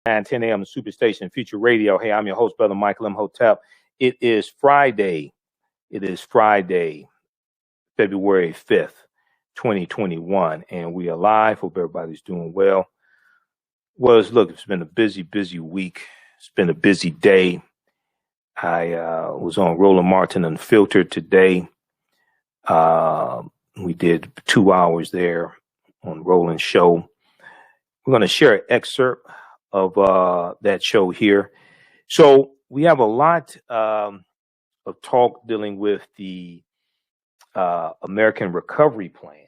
10 a.m. Superstation Future Radio. Hey, I'm your host, Brother Michael Imhotep. It is Friday. February 5th, 2021, and we are live. Hope everybody's doing well. Look, it's been a busy week. It's been a busy day. I was on Roland Martin Unfiltered today. We did 2 hours there on Roland's show. We're going to share an excerpt of that show here. So we have a lot of talk dealing with the American Recovery Plan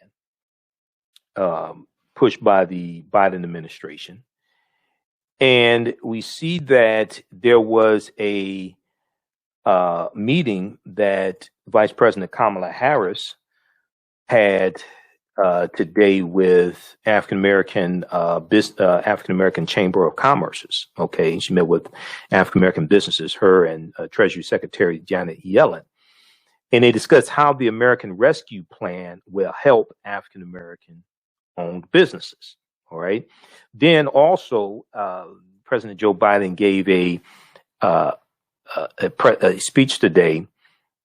pushed by the Biden administration. And we see that there was a meeting that Vice President Kamala Harris had today with African American Chamber of Commerce's. Okay, she met with African American businesses, her and Treasury Secretary Janet Yellen, and they discussed how the American Rescue Plan will help African American owned businesses. All right. Then also, President Joe Biden gave a speech today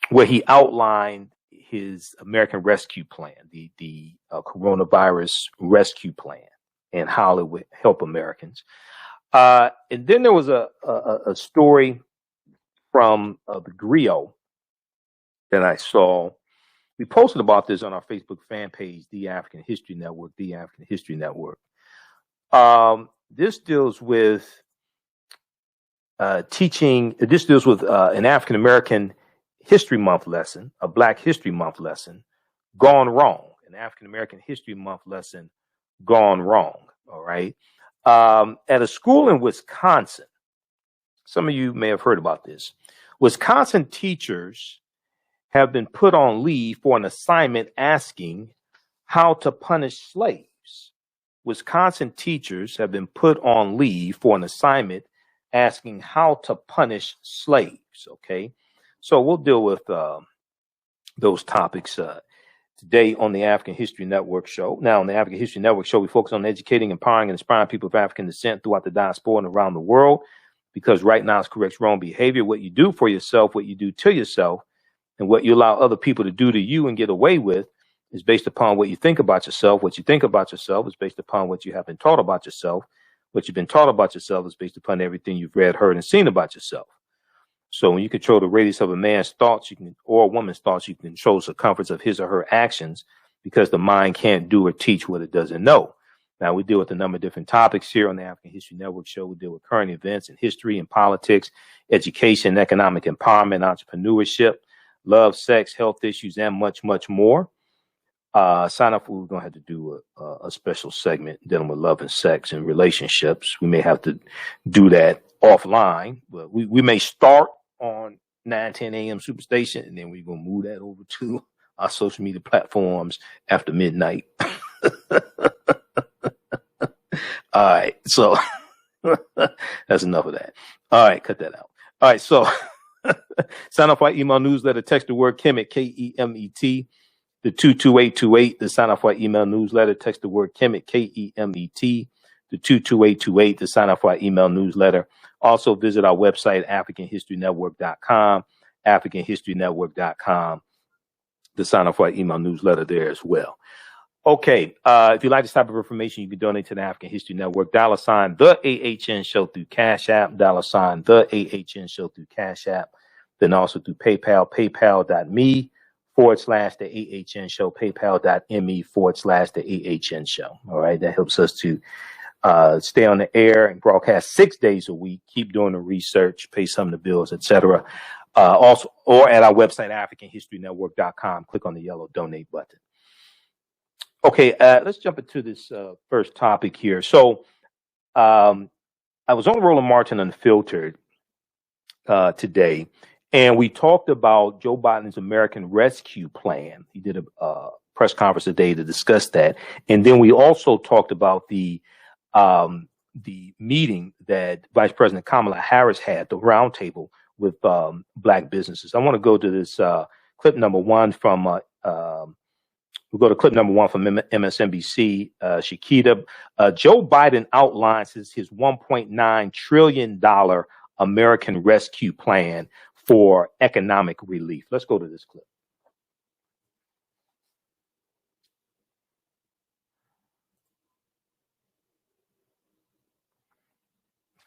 where he outlined his American Rescue Plan, the coronavirus rescue plan, and how it would help Americans. And then there was a story from the Griot that I saw. We posted about this on our Facebook fan page, The African History Network, The African History Network. This deals with This deals with an African American History Month lesson, a Black History Month lesson, gone wrong. An African American History Month lesson gone wrong. All right. At a school in Wisconsin, some of you may have heard about this. Wisconsin teachers have been put on leave for an assignment asking how to punish slaves. Wisconsin teachers have been put on leave for an assignment asking how to punish slaves. Okay. So we'll deal with those topics today on the African History Network show. Now, on the African History Network show, we focus on educating, empowering, and inspiring people of African descent throughout the diaspora and around the world, because right now it's corrects wrong behavior. What you do for yourself, what you do to yourself, and what you allow other people to do to you and get away with is based upon what you think about yourself. What you think about yourself is based upon what you have been taught about yourself. What you've been taught about yourself is based upon everything you've read, heard, and seen about yourself. So when you control the radius of a man's thoughts, or a woman's thoughts, you can control the circumference of his or her actions, because the mind can't do or teach what it doesn't know. Now, we deal with a number of different topics here on the African History Network show. We deal with current events and history and politics, education, economic empowerment, entrepreneurship, love, sex, health issues, and much, much more. Sign up. We're going to have to do a special segment dealing with love and sex and relationships. We may have to do that offline, but we may start on 9:10 a.m. Superstation, and then we're going to move that over to our social media platforms after midnight. All right. So that's enough of that. All right. Cut that out. All right. So sign up for our email newsletter. Text the word Kemet, Kemet, the 22828 to sign up for our email newsletter. Text the word Kemet, Kemet, the 22828 to sign up for our email newsletter. Also visit our website, AfricanHistoryNetwork.com, AfricanHistoryNetwork.com to sign up for our email newsletter there as well. Okay. If you like this type of information, you can donate to the African History Network. $ the AHN show through Cash App, $ the AHN show through Cash App. Then also through PayPal, paypal.me/the AHN show, paypal.me/the AHN show. All right. That helps us to stay on the air and broadcast 6 days a week, keep doing the research, pay some of the bills, etc. Also, or at our website, AfricanHistoryNetwork.com, click on the yellow donate button. Okay, let's jump into this first topic here. So I was on Roland Martin Unfiltered today, and we talked about Joe Biden's American Rescue Plan. He did a press conference today to discuss that. And then we also talked about the meeting that Vice President Kamala Harris had, the roundtable with Black businesses. I want to go to this clip number one from We'll go to clip number one from MSNBC. Shakita, Joe Biden outlines his $1.9 trillion American Rescue Plan for economic relief. Let's go to this clip.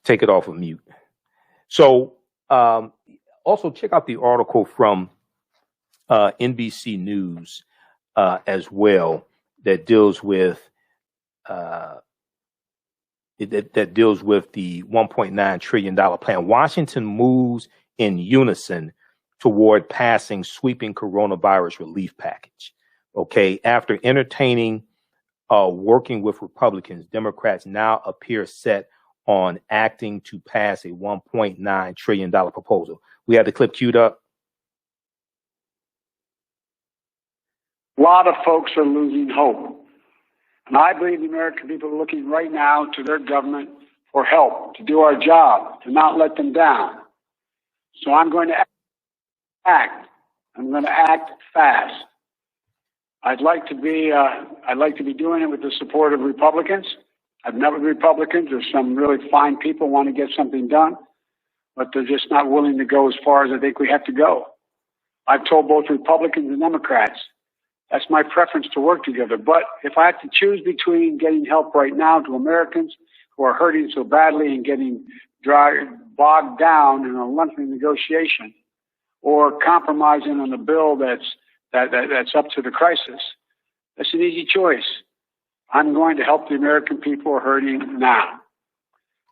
Take it off of mute. So also check out the article from NBC News as well that deals with the $1.9 trillion plan. Washington moves in unison toward passing sweeping coronavirus relief package. Okay, after entertaining working with Republicans, Democrats now appear set on acting to pass a $1.9 trillion proposal. We have the clip queued up. A lot of folks are losing hope. And I believe the American people are looking right now to their government for help, to do our job, to not let them down. So I'm going to act. I'm going to act fast. I'd like to be doing it with the support of Republicans. I've met with Republicans. There's some really fine people who want to get something done, but they're just not willing to go as far as I think we have to go. I've told both Republicans and Democrats that's my preference to work together. But if I have to choose between getting help right now to Americans who are hurting so badly and getting bogged down in a lengthy negotiation, or compromising on a bill that's up to the crisis, that's an easy choice. I'm going to help the American people who are hurting now.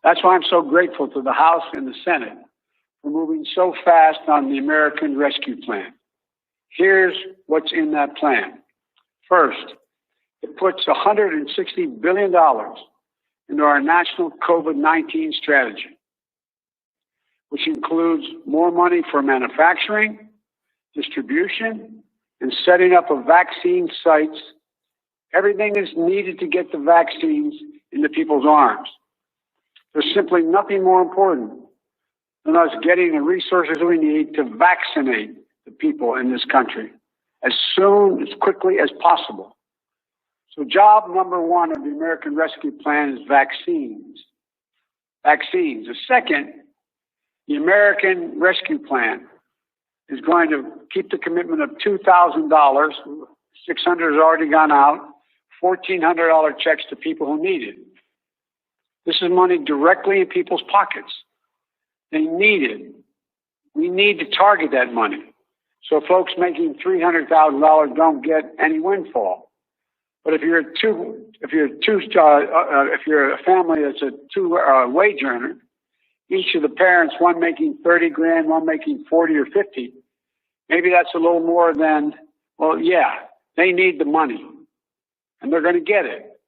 That's why I'm so grateful to the House and the Senate for moving so fast on the American Rescue Plan. Here's what's in that plan. First, it puts $160 billion into our national COVID-19 strategy, which includes more money for manufacturing, distribution, and setting up of vaccine sites. Everything is needed to get the vaccines into people's arms. There's simply nothing more important than us getting the resources we need to vaccinate the people in this country as quickly as possible. So job number one of the American Rescue Plan is vaccines. Vaccines. The second, the American Rescue Plan is going to keep the commitment of $2,000. $600 has already gone out. $1,400 checks to people who need it. This is money directly in people's pockets. They need it. We need to target that money. So folks making $300,000 don't get any windfall. But if you're a family that's a two-wage earner, each of the parents, one making 30 grand, one making 40 or 50, maybe that's a little more than, well, yeah, they need the money and they're going to get it.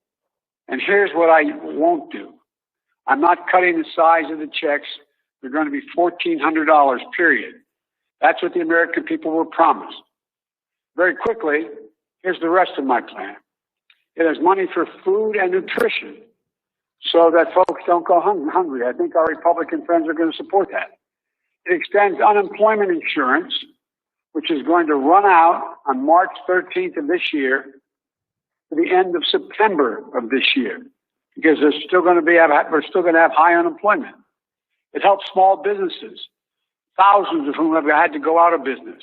And here's what I won't do. I'm not cutting the size of the checks. They're going to be $1,400, period. That's what the American people were promised. Very quickly, here's the rest of my plan. It has money for food and nutrition so that folks don't go hungry. I think our Republican friends are going to support that. It extends unemployment insurance, which is going to run out on March 13th of this year to the end of September of this year, because we're still going to have high unemployment. It helps small businesses, thousands of whom have had to go out of business.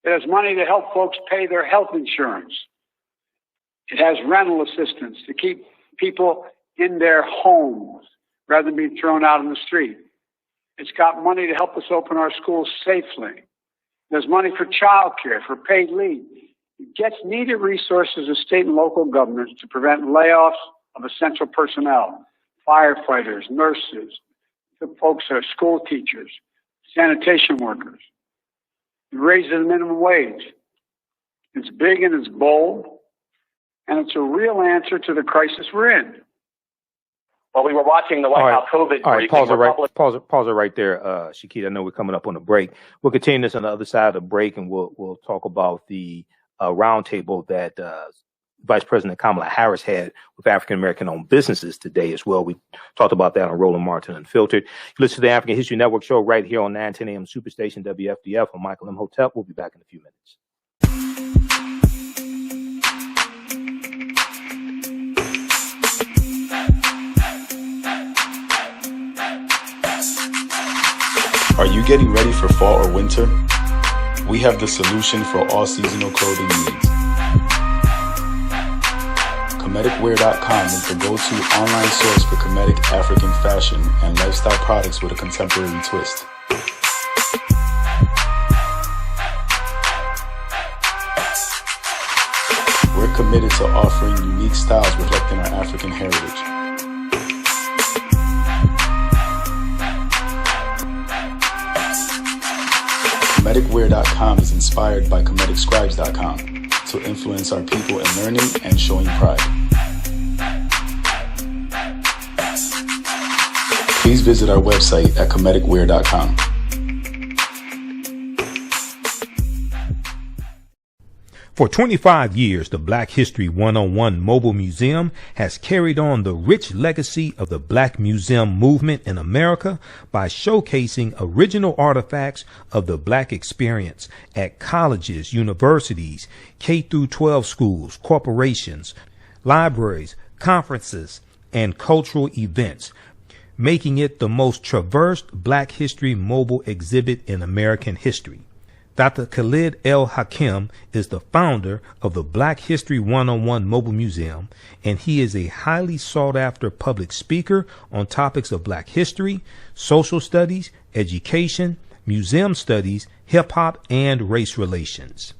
It has money to help folks pay their health insurance. It has rental assistance to keep people in their homes rather than being thrown out on the street. It's got money to help us open our schools safely. There's money for child care, for paid leave. It gets needed resources of state and local governments to prevent layoffs of essential personnel, firefighters, nurses, the folks that are school teachers, sanitation workers. It raises the minimum wage. It's big and it's bold, and it's a real answer to the crisis we're in. Well, we were watching the White House COVID. All right, pause it right there, Shakita. I know we're coming up on a break. We'll continue this on the other side of the break, and we'll talk about the roundtable that Vice President Kamala Harris had with African American owned businesses today as well. We talked about that on Roland Martin Unfiltered. You listen to the African History Network show right here on 910 AM Superstation WFDF. I'm Michael Imhotep. We'll be back in a few minutes. Are you getting ready for fall or winter? We have the solution for all seasonal clothing needs. Kemeticwear.com is the go-to online source for Kemetic African fashion and lifestyle products with a contemporary twist. We're committed to offering unique styles reflecting our African heritage. Kemeticwear.com is inspired by KemeticScribes.com to influence our people in learning and showing pride. Please visit our website at Kemeticwear.com. For 25 years, the Black History 101 Mobile Museum has carried on the rich legacy of the Black Museum movement in America by showcasing original artifacts of the Black experience at colleges, universities, K-12 schools, corporations, libraries, conferences, and cultural events, making it the most traversed Black History mobile exhibit in American history. Dr. Khalid El-Hakim is the founder of the Black History 101 Mobile Museum, and he is a highly sought-after public speaker on topics of Black history, social studies, education, museum studies, hip-hop, and race relations.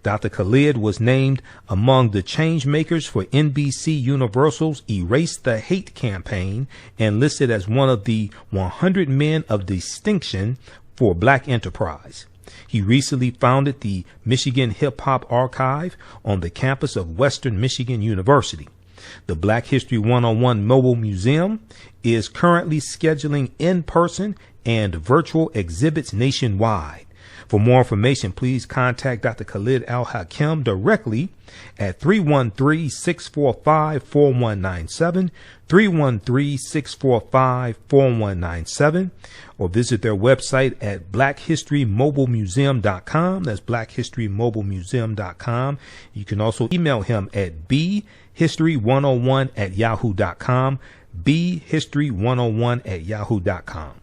Dr. Khalid was named among the change makers for NBC Universal's Erase the Hate campaign and listed as one of the 100 men of distinction for Black enterprise. He recently founded the Michigan Hip Hop Archive on the campus of Western Michigan University. The Black History 101 Mobile Museum is currently scheduling in-person and virtual exhibits nationwide. For more information, please contact Dr. Khalid El-Hakim directly at 313-645-4197, 313-645-4197, or visit their website at blackhistorymobilemuseum.com. That's blackhistorymobilemuseum.com. You can also email him at bhistory101@yahoo.com, bhistory101@yahoo.com.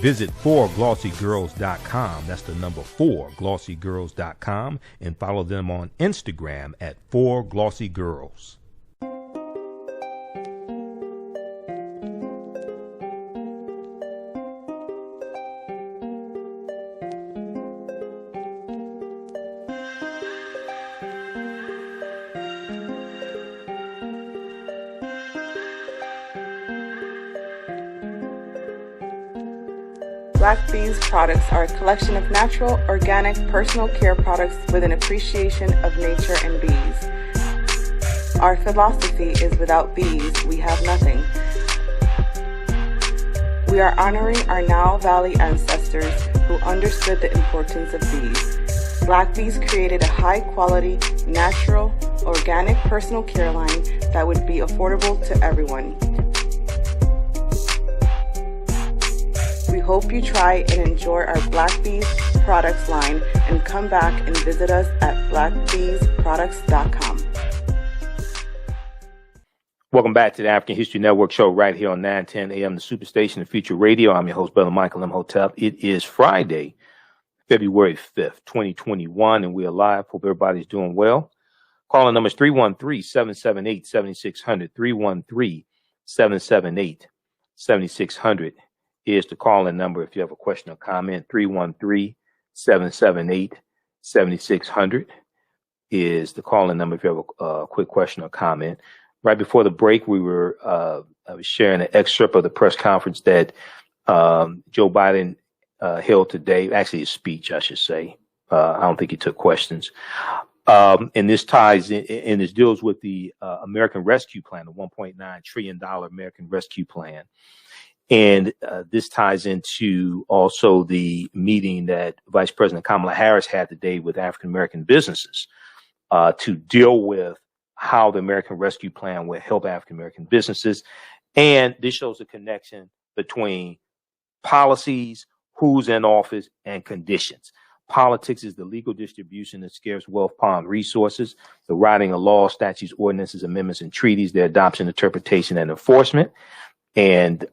Visit 4glossygirls.com. That's the number 4glossygirls.com, and follow them on Instagram at 4glossygirls. Black Bees products are a collection of natural, organic, personal care products with an appreciation of nature and bees. Our philosophy is without bees, we have nothing. We are honoring our Nile Valley ancestors who understood the importance of bees. Black Bees created a high-quality, natural, organic personal care line that would be affordable to everyone. We hope you try and enjoy our Black Bees products line and come back and visit us at blackbeesproducts.com. Welcome back to the African History Network show right here on 910 AM, the Superstation of Future Radio. I'm your host, Brother Michael Imhotep. It is Friday, February 5th, 2021, and we are live. Hope everybody's doing well. Calling number is 313-778-7600, 313-778-7600. Is the call-in number if you have a question or comment. 313-778-7600 is the call-in number if you have a quick question or comment. Right before the break, I was sharing an excerpt of the press conference that Joe Biden held today. Actually, his speech, I should say. I don't think he took questions. And this ties in, and this deals with the American Rescue Plan, the $1.9 trillion American Rescue Plan. And this ties into also the meeting that Vice President Kamala Harris had today with African-American businesses to deal with how the American Rescue Plan will help African American businesses. And this shows a connection between policies, who's in office, and conditions. Politics is the legal distribution of scarce wealth, power, and resources, the writing of laws, statutes, ordinances, amendments, and treaties, their adoption, interpretation, and enforcement, and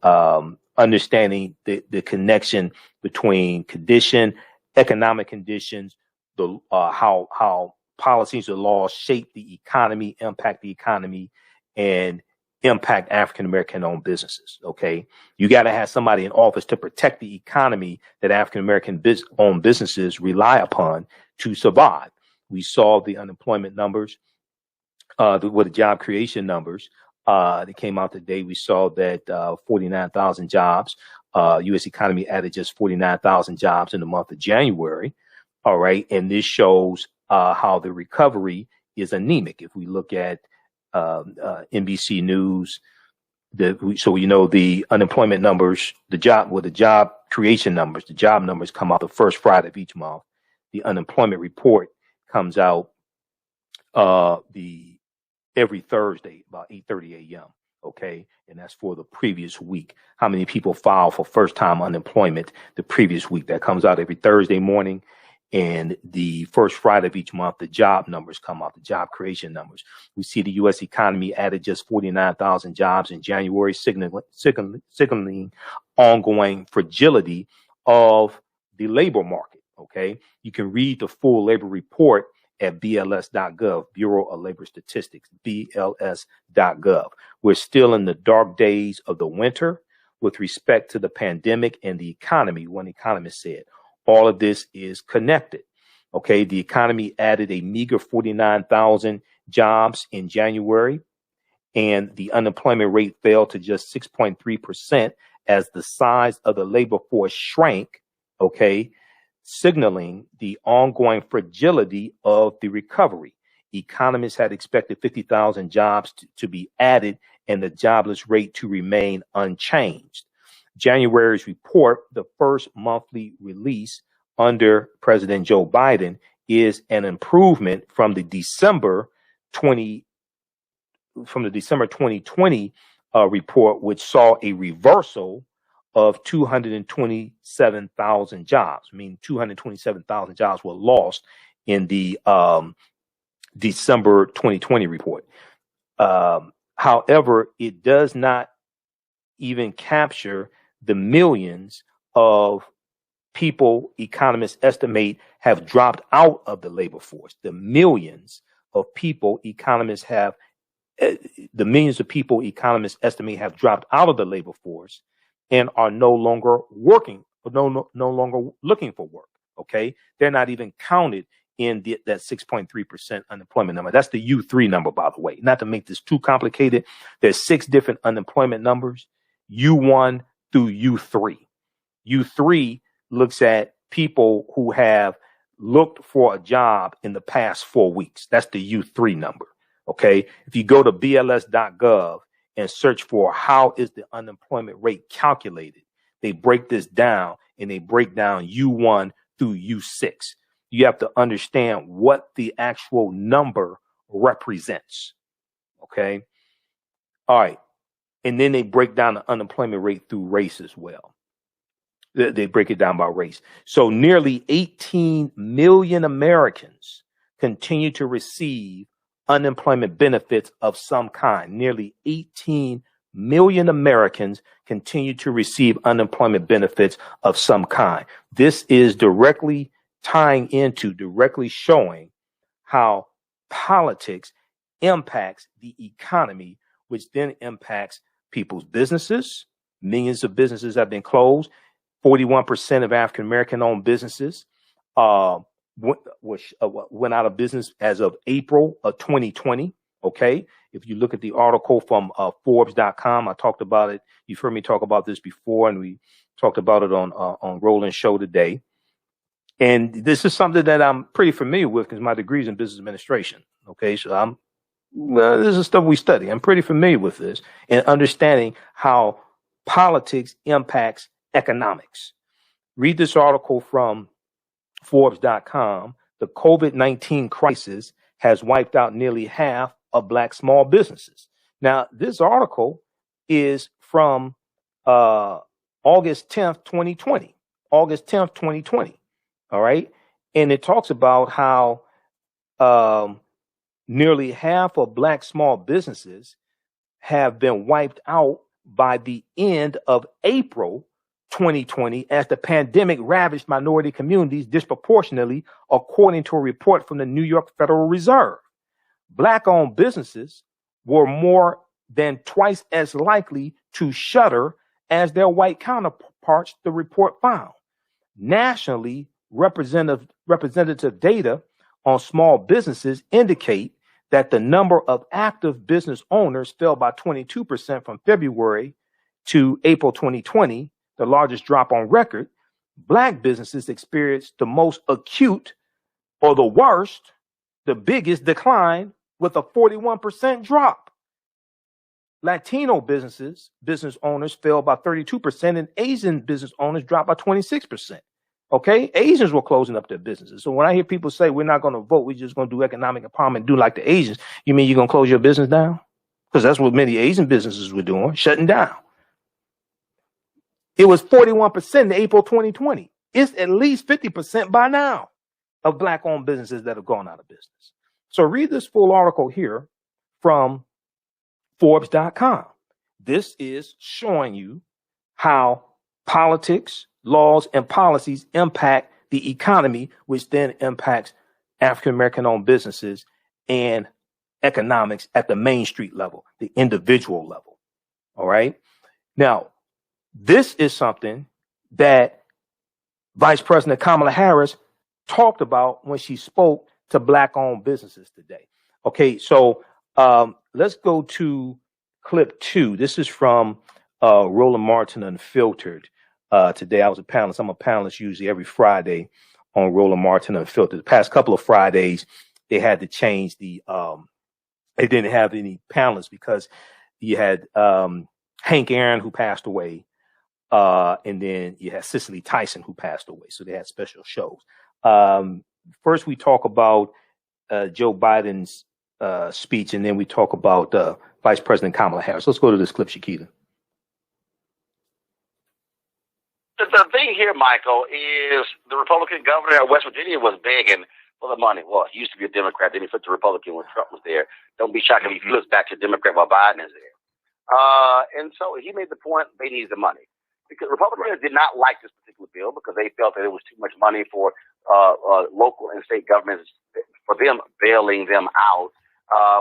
understanding the connection between condition, economic conditions, the how policies or laws shape the economy, impact the economy, and impact African American owned businesses. Okay, you got to have somebody in office to protect the economy that African American owned businesses rely upon to survive. We saw the unemployment numbers, with the job creation numbers that came out today. We saw that 49,000 jobs. U.S. economy added just 49,000 jobs in the month of January. All right, and this shows how the recovery is anemic. If we look at NBC News, so you know the unemployment numbers, the job creation numbers, the job numbers come out the first Friday of each month. The unemployment report comes out every Thursday about 8:30 a.m. Okay, and that's for the previous week. How many people filed for first-time unemployment the previous week? That comes out every Thursday morning. And the first Friday of each month, the job numbers come out, the job creation numbers. We see the U.S. economy added just 49,000 jobs in January, signaling ongoing fragility of the labor market. Okay, you can read the full labor report at BLS.gov, Bureau of Labor Statistics, BLS.gov. We're still in the dark days of the winter with respect to the pandemic and the economy, one economist said. All of this is connected. Okay, the economy added a meager 49,000 jobs in January, and the unemployment rate fell to just 6.3% as the size of the labor force shrank, okay, signaling the ongoing fragility of the recovery. Economists had expected 50,000 jobs to be added and the jobless rate to remain unchanged. January's report, the first monthly release under President Joe Biden, is an improvement from the December 2020 report, which saw a reversal of 227,000 jobs. I mean, 227,000 jobs were lost in the December 2020 report. However, it does not even capture the millions of people economists estimate have dropped out of the labor force. The millions of people economists estimate have dropped out of the labor force and are no longer working, no longer looking for work. Okay, they're not even counted in that 6.3% unemployment number. That's the U3 number, by the way. Not to make this too complicated, there's 6 different unemployment numbers, U1 through U3. U3 looks at people who have looked for a job in the past 4 weeks. That's the U3 number. Okay. If you go to BLS.gov and search for how is the unemployment rate calculated, they break this down and they break down U1 through U6. You have to understand what the actual number represents. Okay. All right. And then they break down the unemployment rate through race as well. They break it down by race. So nearly 18 million Americans continue to receive unemployment benefits of some kind. Nearly 18 million Americans continue to receive unemployment benefits of some kind. This is directly showing how politics impacts the economy, which then impacts people's businesses. Millions of businesses have been closed. 41% of African American owned businesses went out of business as of April of 2020. Okay. If you look at the article from Forbes.com, I talked about it. You've heard me talk about this before, and we talked about it on Roland's show today. And this is something that I'm pretty familiar with because my degree is in business administration. Okay. So this is stuff we study. I'm pretty familiar with this and understanding how politics impacts economics. Read this article from Forbes.com. The COVID-19 crisis has wiped out nearly half of black small businesses. Now, this article is from August 10th, 2020. August 10th, 2020. All right. And it talks about how nearly half of black small businesses have been wiped out by the end of April 2020 as the pandemic ravaged minority communities disproportionately, according to a report from the New York Federal Reserve. Black-owned businesses were more than twice as likely to shutter as their white counterparts, the report found. Nationally, representative data on small businesses indicate that the number of active business owners fell by 22% from February to April 2020, the largest drop on record. Black businesses experienced the most acute or the worst, the biggest decline with a 41% drop. Latino business owners fell by 32% and Asian business owners dropped by 26%. Okay, Asians were closing up their businesses. So when I hear people say we're not going to vote, we're just going to do economic empowerment, do like the Asians, you mean you're going to close your business down? Because that's what many Asian businesses were doing, shutting down. It was 41% in April 2020. It's at least 50% by now of black-owned businesses that have gone out of business. So read this full article here from Forbes.com. This is showing you how politics, laws, and policies impact the economy, which then impacts African-American owned businesses and economics at the Main Street level, the individual level. All right. Now, this is something that Vice President Kamala Harris talked about when she spoke to black-owned businesses today. Okay, so let's go to clip 2. This is from Roland Martin Unfiltered. Today I was a panelist. I'm a panelist usually every Friday on Roland Martin Unfiltered. The past couple of Fridays, they had to change the, they didn't have any panelists because you had Hank Aaron, who passed away, and then you had Cicely Tyson, who passed away. So they had special shows. First, we talk about Joe Biden's speech, and then we talk about Vice President Kamala Harris. Let's go to this clip, Shakita. The thing here, Michael, is the Republican governor of West Virginia was begging for the money. Well, he used to be a Democrat, then he flipped to Republican when Trump was there. Don't be shocked if he flips back to Democrat while Biden is there. And so he made the point they need the money. Because Republicans did not like this particular bill because they felt that it was too much money for local and state governments, for them bailing them out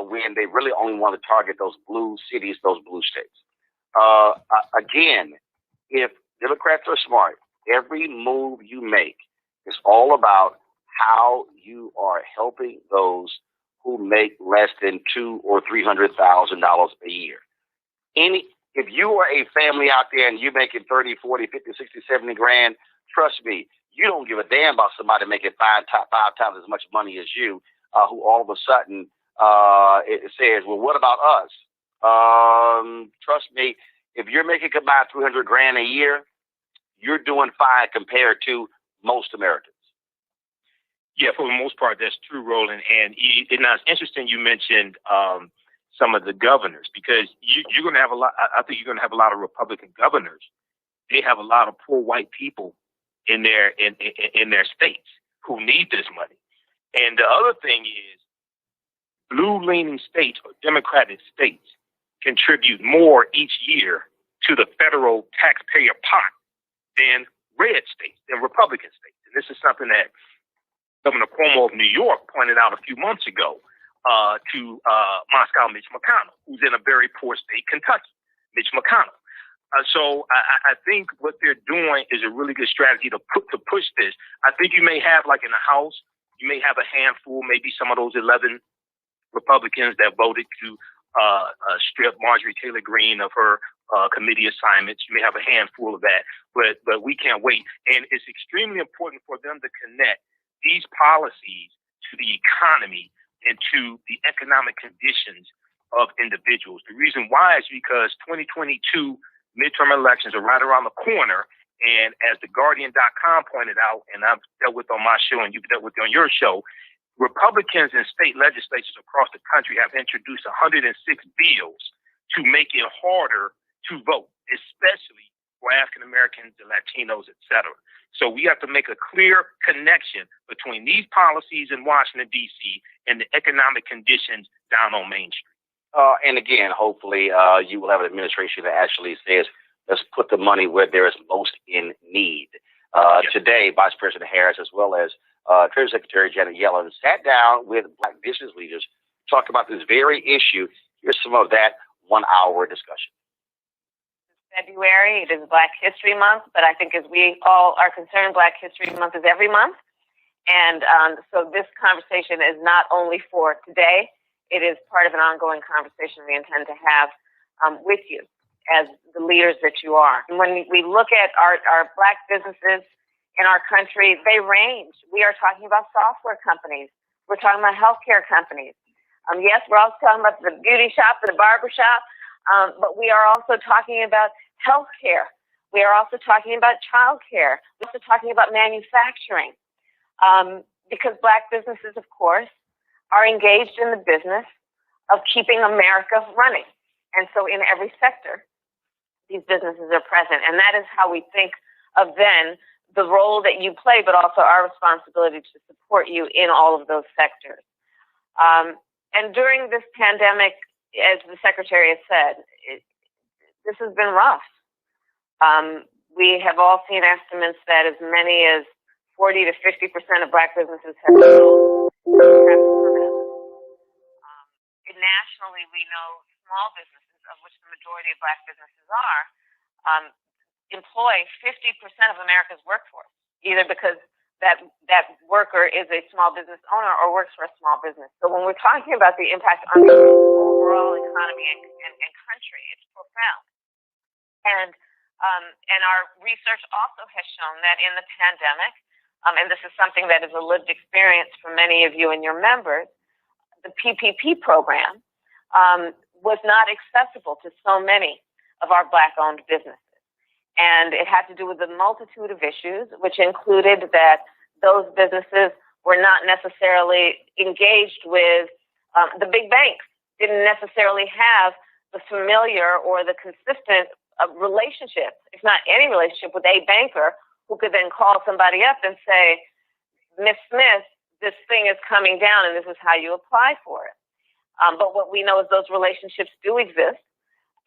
when they really only want to target those blue cities, those blue states. Again, if Democrats are smart, every move you make is all about how you are helping those who make less than $200,000 or $300,000 a year. If you are a family out there and you're making 30, 40, 50, 60, 70 grand, trust me, you don't give a damn about somebody making five times as much money as you, who all of a sudden it says, well, what about us? Trust me, if you're making about 300 grand a year, you're doing fine compared to most Americans. Yeah, for the most part, that's true, Roland. And now it's interesting you mentioned some of the governors, because you're going to have a lot. I think you're going to have a lot of Republican governors. They have a lot of poor white people in their states who need this money. And the other thing is, blue-leaning states or Democratic states contribute more each year to the federal taxpayer pot than red states, than Republican states. And this is something that Governor Cuomo of New York pointed out a few months ago to Moscow Mitch McConnell, who's in a very poor state, Kentucky, Mitch McConnell. So I think what they're doing is a really good strategy to push this. I think you may have, like in the House, you may have a handful, maybe some of those 11 Republicans that voted to strip Marjorie Taylor Greene of her committee assignments. You may have a handful of that, but we can't wait. And it's extremely important for them to connect these policies to the economy and to the economic conditions of individuals. The reason why is because 2022 midterm elections are right around the corner. And as TheGuardian.com pointed out, and I've dealt with on my show and you've dealt with on your show, Republicans in state legislatures across the country have introduced 106 bills to make it harder to vote, especially for African Americans and Latinos, et cetera. So we have to make a clear connection between these policies in Washington, D.C. and the economic conditions down on Main Street. And again, hopefully you will have an administration that actually says, let's put the money where there is most in need. Today, Vice President Harris, as well as Treasury Secretary Janet Yellen, sat down with Black business leaders to talk about this very issue. Here's some of that 1 hour discussion. February. It is Black History Month, but I think as we all are concerned, Black History Month is every month. And so this conversation is not only for today, it is part of an ongoing conversation we intend to have with you as the leaders that you are. And when we look at our Black businesses in our country, they range. We are talking about software companies. We're talking about healthcare companies. Yes, we're also talking about the beauty shop and the barber shop. But we are also talking about healthcare. We are also talking about childcare. We're also talking about manufacturing. Because Black businesses, of course, are engaged in the business of keeping America running. And so in every sector, these businesses are present. And that is how we think of then the role that you play, but also our responsibility to support you in all of those sectors. And during this pandemic, as the Secretary has said, this has been rough. We have all seen estimates that as many as 40 to 50% of Black businesses have closed, perhaps permanently. Nationally, we know small businesses, of which the majority of Black businesses are, employ 50% of America's workforce, either because that worker is a small business owner or works for a small business. So when we're talking about the impact on the overall economy and country, it's profound. And our research also has shown that in the pandemic, and this is something that is a lived experience for many of you and your members, the PPP program was not accessible to so many of our Black-owned businesses. And it had to do with a multitude of issues, which included that those businesses were not necessarily engaged with the big banks, didn't necessarily have the familiar or the consistent relationship, if not any relationship, with a banker who could then call somebody up and say, Miss Smith, this thing is coming down and this is how you apply for it. But what we know is those relationships do exist.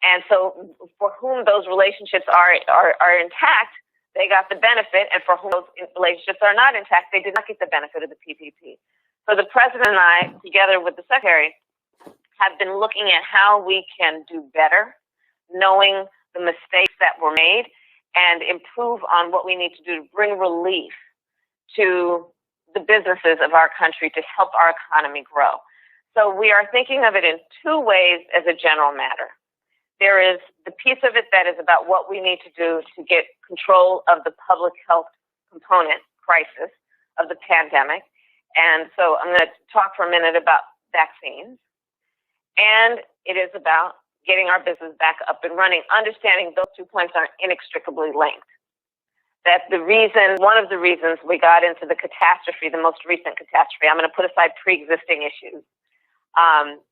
And so for whom those relationships are intact, they got the benefit. And for whom those relationships are not intact, they did not get the benefit of the PPP. So the President and I, together with the Secretary, have been looking at how we can do better, knowing the mistakes that were made, and improve on what we need to do to bring relief to the businesses of our country to help our economy grow. So we are thinking of it in two ways as a general matter. There is the piece of it that is about what we need to do to get control of the public health component crisis of the pandemic. And so I'm going to talk for a minute about vaccines. And it is about getting our business back up and running, understanding those 2 points are inextricably linked. That one of the reasons we got into the catastrophe, the most recent catastrophe, I'm going to put aside pre-existing issues,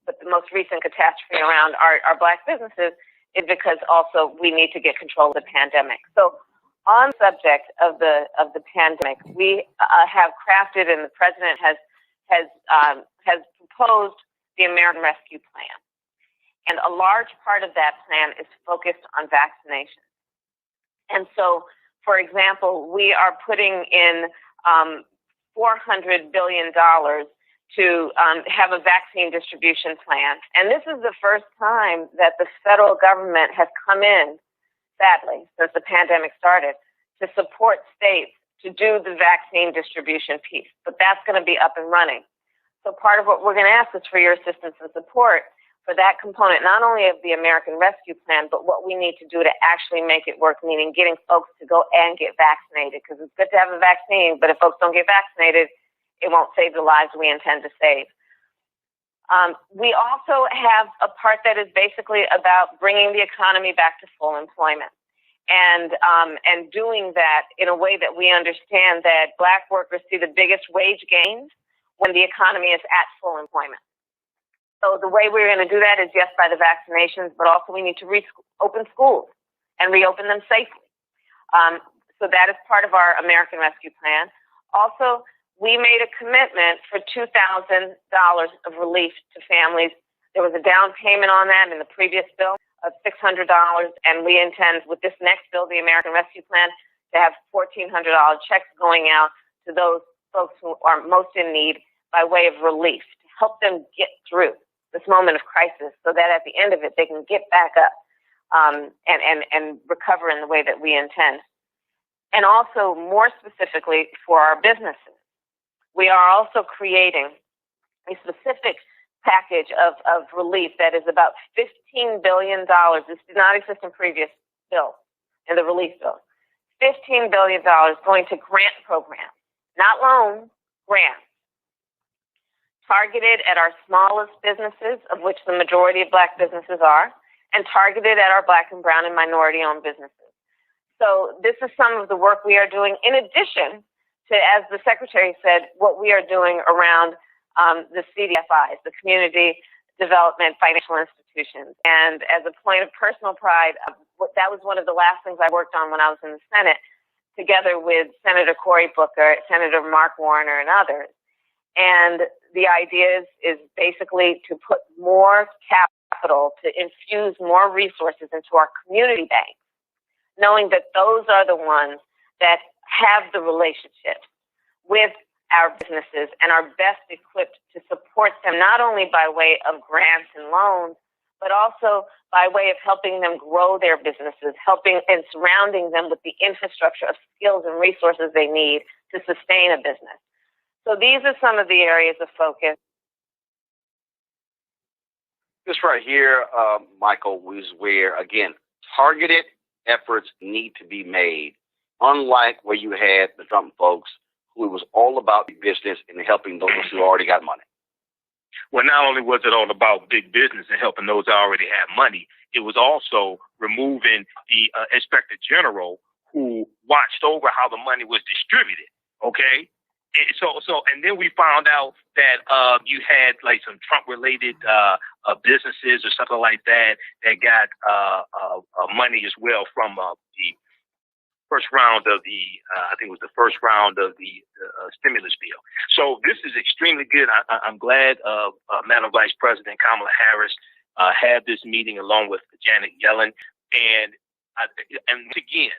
but the most recent catastrophe around our Black businesses is because also we need to get control of the pandemic. So on the subject of the pandemic, we have crafted, and the President has proposed the American Rescue Plan. And a large part of that plan is focused on vaccination. And so, for example, we are putting in $400 billion to have a vaccine distribution plan. And this is the first time that the federal government has come in, sadly, since the pandemic started, to support states to do the vaccine distribution piece. But that's going to be up and running. So part of what we're going to ask is for your assistance and support for that component, not only of the American Rescue Plan, but what we need to do to actually make it work, meaning getting folks to go and get vaccinated. Because it's good to have a vaccine, but if folks don't get vaccinated, it won't save the lives we intend to save. We also have a part that is basically about bringing the economy back to full employment. And doing that in a way that we understand that Black workers see the biggest wage gains when the economy is at full employment. So the way we're going to do that is, yes, by the vaccinations, but also we need to open schools and reopen them safely. So that is part of our American Rescue Plan. Also, we made a commitment for $2,000 of relief to families. There was a down payment on that in the previous bill of $600, and we intend with this next bill, the American Rescue Plan, to have $1,400 checks going out to those folks who are most in need by way of relief to help them get through this moment of crisis so that at the end of it, they can get back up and recover in the way that we intend. And also, more specifically, for our businesses, we are also creating a specific package of relief that is about $15 billion. This did not exist in previous bills, in the relief bill. $15 billion going to grant programs, not loans, grants, targeted at our smallest businesses, of which the majority of Black businesses are, and targeted at our Black and brown and minority-owned businesses. So this is some of the work we are doing, in addition to, as the Secretary said, what we are doing around the CDFIs, the Community Development Financial Institutions. And as a point of personal pride, that was one of the last things I worked on when I was in the Senate, together with Senator Cory Booker, Senator Mark Warner, and others. And the idea is basically to put more capital, to infuse more resources into our community banks, knowing that those are the ones that have the relationships with our businesses and are best equipped to support them, not only by way of grants and loans, but also by way of helping them grow their businesses, helping and surrounding them with the infrastructure of skills and resources they need to sustain a business. So these are some of the areas of focus. This right here, Michael, is where, again, targeted efforts need to be made, unlike where you had the Trump folks, who it was all about big business and helping those who already got money. Well, not only was it all about big business and helping those that already had money, it was also removing the inspector general who watched over how the money was distributed. Okay. And then we found out that you had like some Trump-related businesses or something like that got money as well from the first round of the I think it was the first round of the stimulus bill. So this is extremely good. I'm glad Madam Vice President Kamala Harris had this meeting along with Janet Yellen, and again,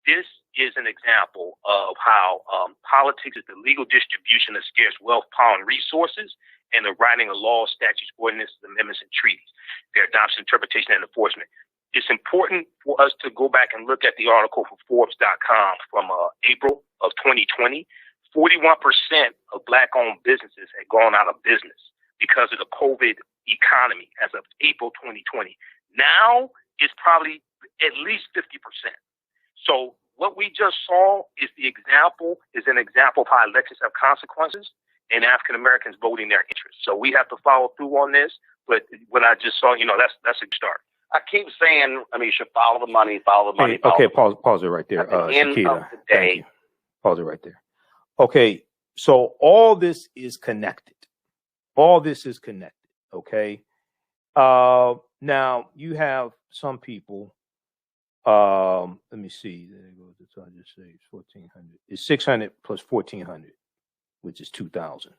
this is an example of how politics is the legal distribution of scarce wealth, power, and resources, and the writing of laws, statutes, ordinances, amendments, and treaties, their adoption, interpretation, and enforcement. It's important for us to go back and look at the article from Forbes.com from April of 2020. 41% of Black-owned businesses had gone out of business because of the COVID economy as of April 2020. Now it's probably at least 50%. So what we just saw is an example of how elections have consequences and African Americans voting their interests. So we have to follow through on this. But what I just saw, that's a start. I keep saying, you should follow the money, follow the money. Hey, okay, pause it right there. At the end of the day. Pause it right there. Okay, so all this is connected. Okay. Now you have some people. Let me see. There goes the I just say it's 1,400. It's 600 plus 1,400, which is 2,000.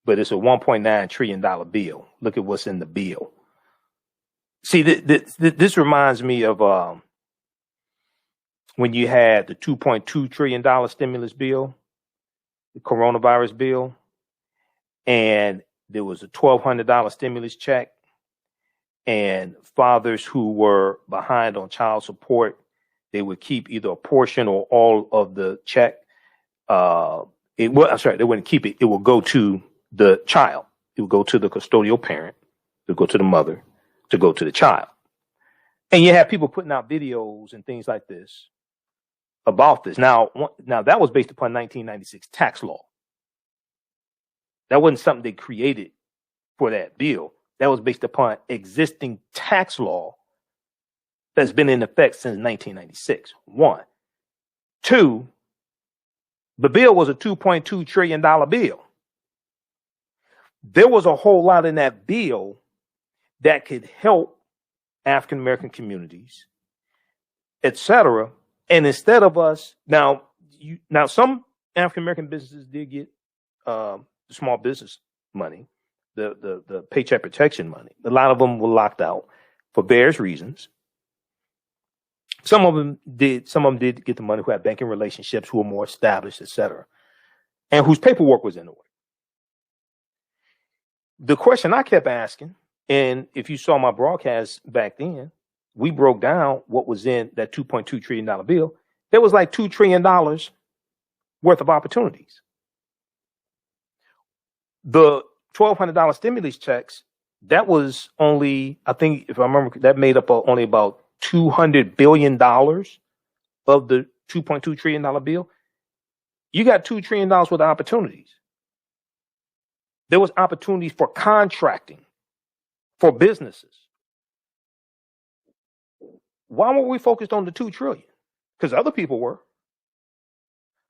But it's a $1.9 trillion bill. Look at what's in the bill. See, this reminds me of when you had the $2.2 trillion stimulus bill, the coronavirus bill, and there was a $1,200 stimulus check, and fathers who were behind on child support, they would keep either a portion or all of the check. They wouldn't keep it. It would go to the child. It would go to the custodial parent. It would go to the mother, to go to the child. And you have people putting out videos and things like this about this. Now that was based upon 1996 tax law. That wasn't something they created for that bill. That was based upon existing tax law that's been in effect since 1996. 1. 2, the bill was a $2.2 trillion bill. there was a whole lot in that bill that could help African American communities, etc. And instead of us now some African American businesses did get small business money, the paycheck protection money. A lot of them were locked out for various reasons. Some of them did get the money who had banking relationships, who were more established, etc., and whose paperwork was in order. The question I kept asking, and if you saw my broadcast back then, we broke down what was in that $2.2 trillion bill. There was like $2 trillion worth of opportunities. The $1,200 stimulus checks, that was only, I think, if I remember, that made up only about $200 billion of the $2.2 trillion bill. You got $2 trillion worth of opportunities. There was opportunities for contracting, for businesses. Why were we focused on the $2 trillion? Because other people were.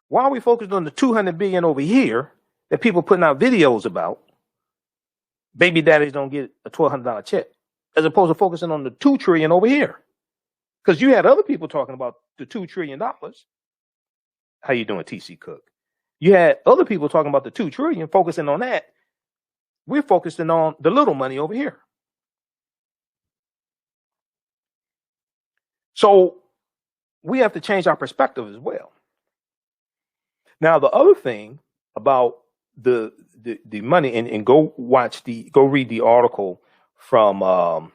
Why are we focused on the $200 billion over here that people putting out videos about? Baby daddies don't get a $1,200 check, as opposed to focusing on the $2 trillion over here. Because you had other people talking about the $2 trillion. How you doing, TC Cook? You had other people talking about the $2 trillion, focusing on that. We're focusing on the little money over here. So we have to change our perspective as well. Now, the other thing about the money, and go read the article from,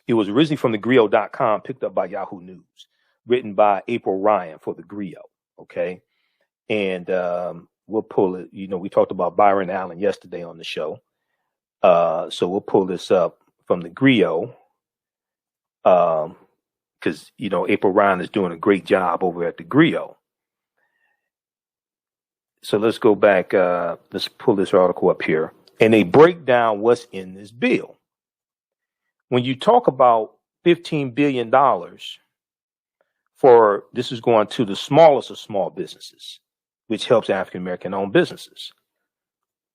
it was originally from thegrio.com, picked up by Yahoo News, written by April Ryan for the Grio. Okay. And we'll pull it. You know, we talked about Byron Allen yesterday on the show. So we'll pull this up from the Grio. Because, you know, April Ryan is doing a great job over at the Grio. So let's go back. Let's pull this article up here. And they break down what's in this bill. When you talk about $15 billion for, this is going to the smallest of small businesses, which helps African American owned businesses.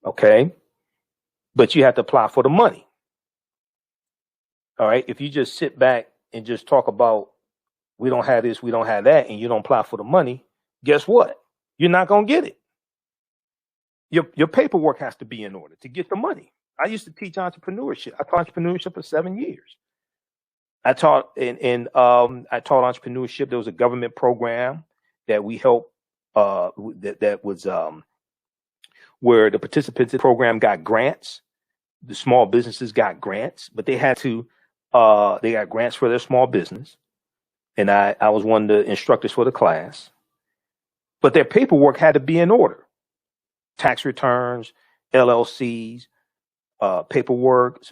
Okay. But you have to apply for the money. All right. If you just sit back and just talk about, we don't have this, we don't have that, and you don't apply for the money, guess what? You're not going to get it. Your paperwork has to be in order to get the money. I used to teach entrepreneurship. I taught entrepreneurship for 7 years. I taught entrepreneurship. There was a government program that we helped, that was where the participants in the program got grants. The small businesses got grants, but they had to, they got grants for their small business. And I was one of the instructors for the class. But their paperwork had to be in order. Tax returns, LLCs, paperwork,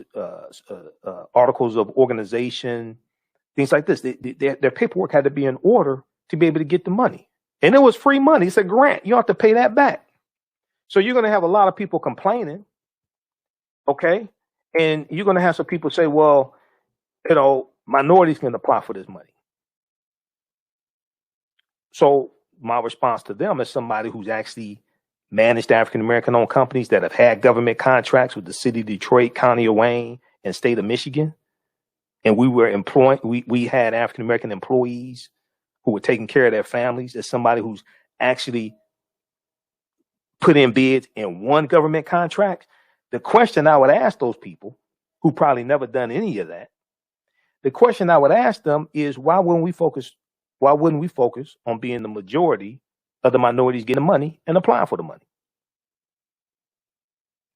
articles of organization, things like this. Their paperwork had to be in order to be able to get the money. And it was free money. It's a grant. You don't have to pay that back. So you're going to have a lot of people complaining. Okay. And you're going to have some people say, well, you know, minorities can apply for this money. So my response to them is somebody who's actually managed African-American owned companies that have had government contracts with the city of Detroit, county of Wayne, and state of Michigan. And we were employing, we had African-American employees who were taking care of their families. As somebody who's actually put in bids and won government contracts. The question I would ask those people who probably never done any of that, the question I would ask them is, why wouldn't we focus on being the majority of the minorities getting money and applying for the money?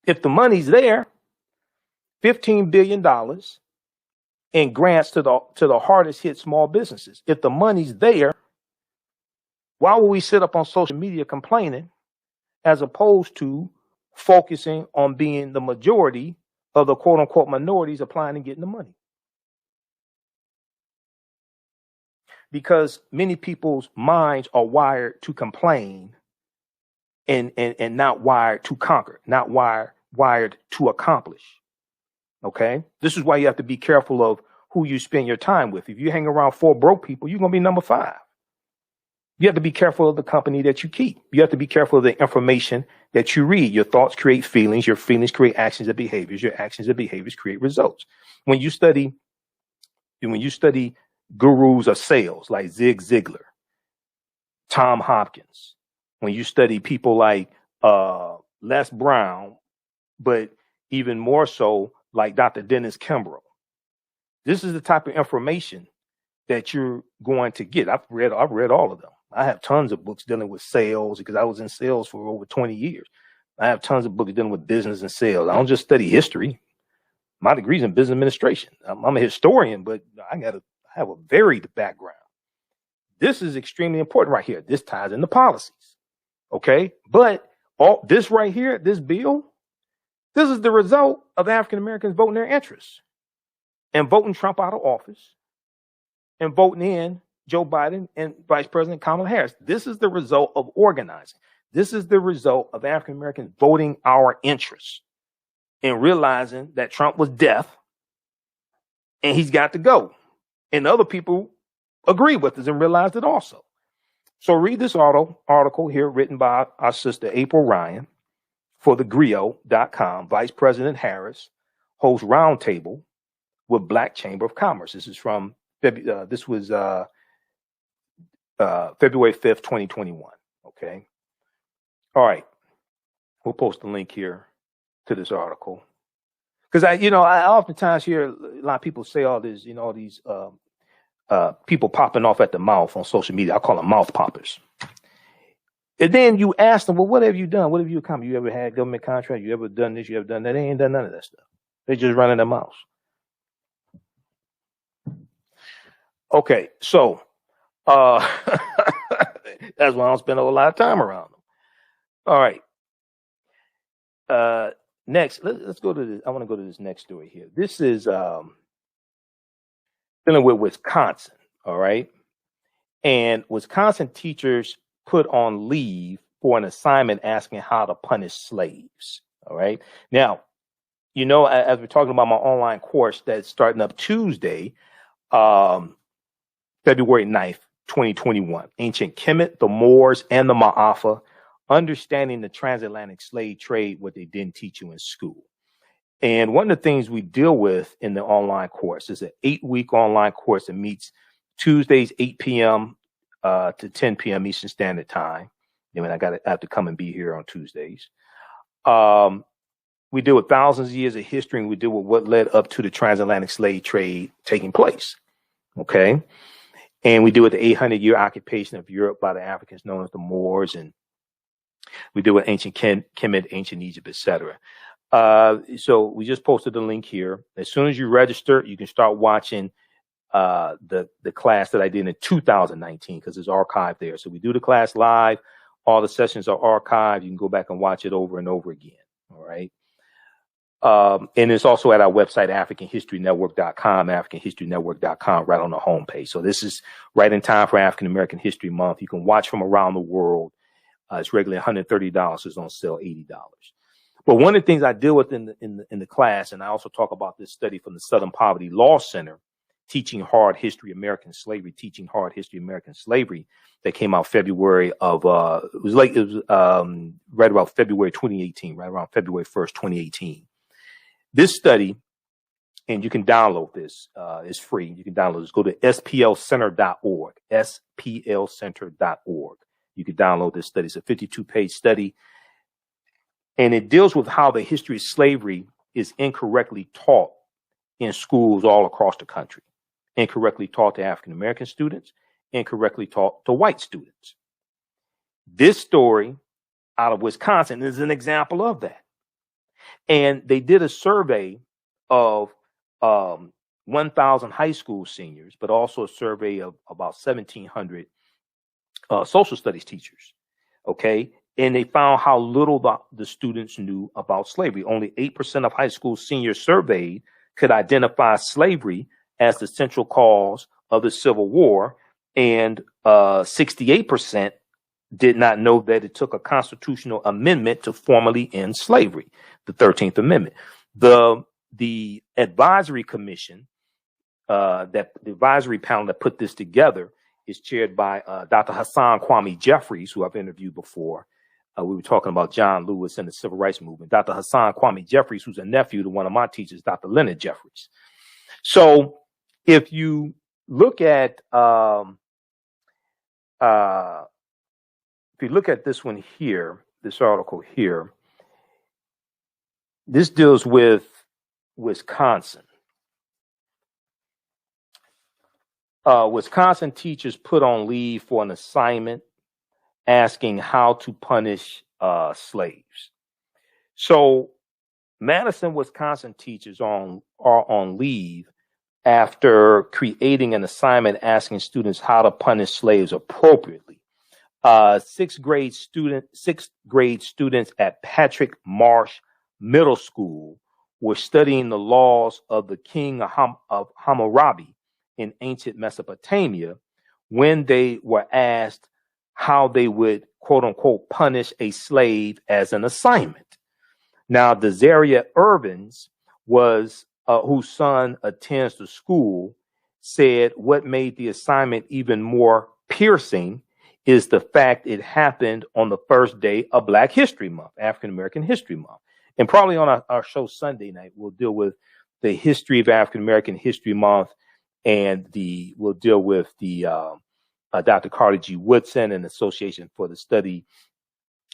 If the money's there, $15 billion in grants to the hardest hit small businesses. If the money's there, why would we sit up on social media complaining as opposed to focusing on being the majority of the quote unquote minorities applying and getting the money? Because many people's minds are wired to complain and not wired to conquer, not wired to accomplish. Okay. This is why you have to be careful of who you spend your time with. If you hang around 4 broke people, you're going to be number 5. You have to be careful of the company that you keep. You have to be careful of the information that you read. Your thoughts create feelings. Your feelings create actions and behaviors. Your actions and behaviors create results. When you study gurus of sales like Zig Ziglar, Tom Hopkins, when you study people like Les Brown, but even more so like Dr. Dennis Kimbrough, this is the type of information that you're going to get. I've read all of them. I have tons of books dealing with sales because I was in sales for over 20 years. I have tons of books dealing with business and sales. I don't just study history. My degree's in business administration. I'm a historian, but I have a varied background. This is extremely important right here. This ties into policies. Okay. But all this right here, this bill, this is the result of African Americans voting their interests and voting Trump out of office and voting in Joe Biden and Vice President Kamala Harris. This is the result of organizing. This is the result of African Americans voting our interests and realizing that Trump was deaf and he's got to go. And other people agree with us and realized it also. So read this article here written by our sister April Ryan for thegrio.com. Vice President Harris hosts roundtable with Black Chamber of Commerce. This is from February 5th, 2021. Okay. All right. We'll post the link here to this article. Because I oftentimes hear a lot of people say all this, all these people popping off at the mouth on social media. I call them mouth poppers. And then you ask them, well, what have you done? What have you accomplished? You ever had government contract? You ever done this? You ever done that? They ain't done none of that stuff. They just running their mouths. Okay, so that's why I don't spend a whole lot of time around them. All right. Next, let's go to this. I want to go to this next story here. This is dealing with Wisconsin. All right. And Wisconsin teachers put on leave for an assignment asking how to punish slaves. All right. Now, as we're talking about my online course that's starting up Tuesday, February 9th, 2021, ancient Kemet, the Moors, and the Maafa, understanding the transatlantic slave trade, what they didn't teach you in school. And one of the things we deal with in the online course is an 8-week online course that meets Tuesdays, 8 p.m. To 10 p.m. Eastern Standard Time. I have to come and be here on Tuesdays. We deal with thousands of years of history, and we deal with what led up to the transatlantic slave trade taking place. Okay. And we deal with the 800-year occupation of Europe by the Africans known as the Moors, and we deal with ancient Kemet, ancient Egypt, etc. So we just posted the link here. As soon as you register, you can start watching the class that I did in 2019 because it's archived there. So we do the class live. All the sessions are archived. You can go back and watch it over and over again. All right. And it's also at our website, AfricanHistoryNetwork.com, AfricanHistoryNetwork.com, right on the homepage. So this is right in time for African American History Month. You can watch from around the world. It's regularly $130. It's on sale $80. But one of the things I deal with in the class, and I also talk about this study from the Southern Poverty Law Center, Teaching Hard History American Slavery, that came out February of right about February 2018, right around February 1st, 2018. This study, and you can download this, it's free. You can download this. Go to splcenter.org, splcenter.org. You can download this study. It's a 52-page study, and it deals with how the history of slavery is incorrectly taught in schools all across the country. Incorrectly taught to African-American students, incorrectly taught to white students. This story out of Wisconsin is an example of that. And they did a survey of 1,000 high school seniors, but also a survey of about 1,700 social studies teachers. Okay. And they found how little the students knew about slavery. Only 8% of high school seniors surveyed could identify slavery as the central cause of the Civil War. And 68% did not know that it took a constitutional amendment to formally end slavery, the 13th Amendment. The advisory commission, the advisory panel that put this together is chaired by Dr. Hassan Kwame Jeffries, who I've interviewed before. We were talking about John Lewis and the Civil Rights Movement. Dr. Hassan Kwame Jeffries, who's a nephew to one of my teachers, Dr. Leonard Jeffries. So if you look at this one here, this article here, this deals with Wisconsin. Wisconsin teachers put on leave for an assignment asking how to punish slaves. So Madison, Wisconsin teachers are on leave after creating an assignment asking students how to punish slaves appropriately. Sixth grade students at Patrick Marsh Middle School were studying the laws of the king of Hammurabi in ancient Mesopotamia when they were asked how they would, quote unquote, punish a slave as an assignment. Now, Desiree Irvins whose son attends the school, said what made the assignment even more piercing is the fact it happened on the first day of Black History Month, African American History Month. And probably on our show Sunday night, we'll deal with the history of African American History Month, and we'll deal with the Dr. Carter G. Woodson and Association for the Study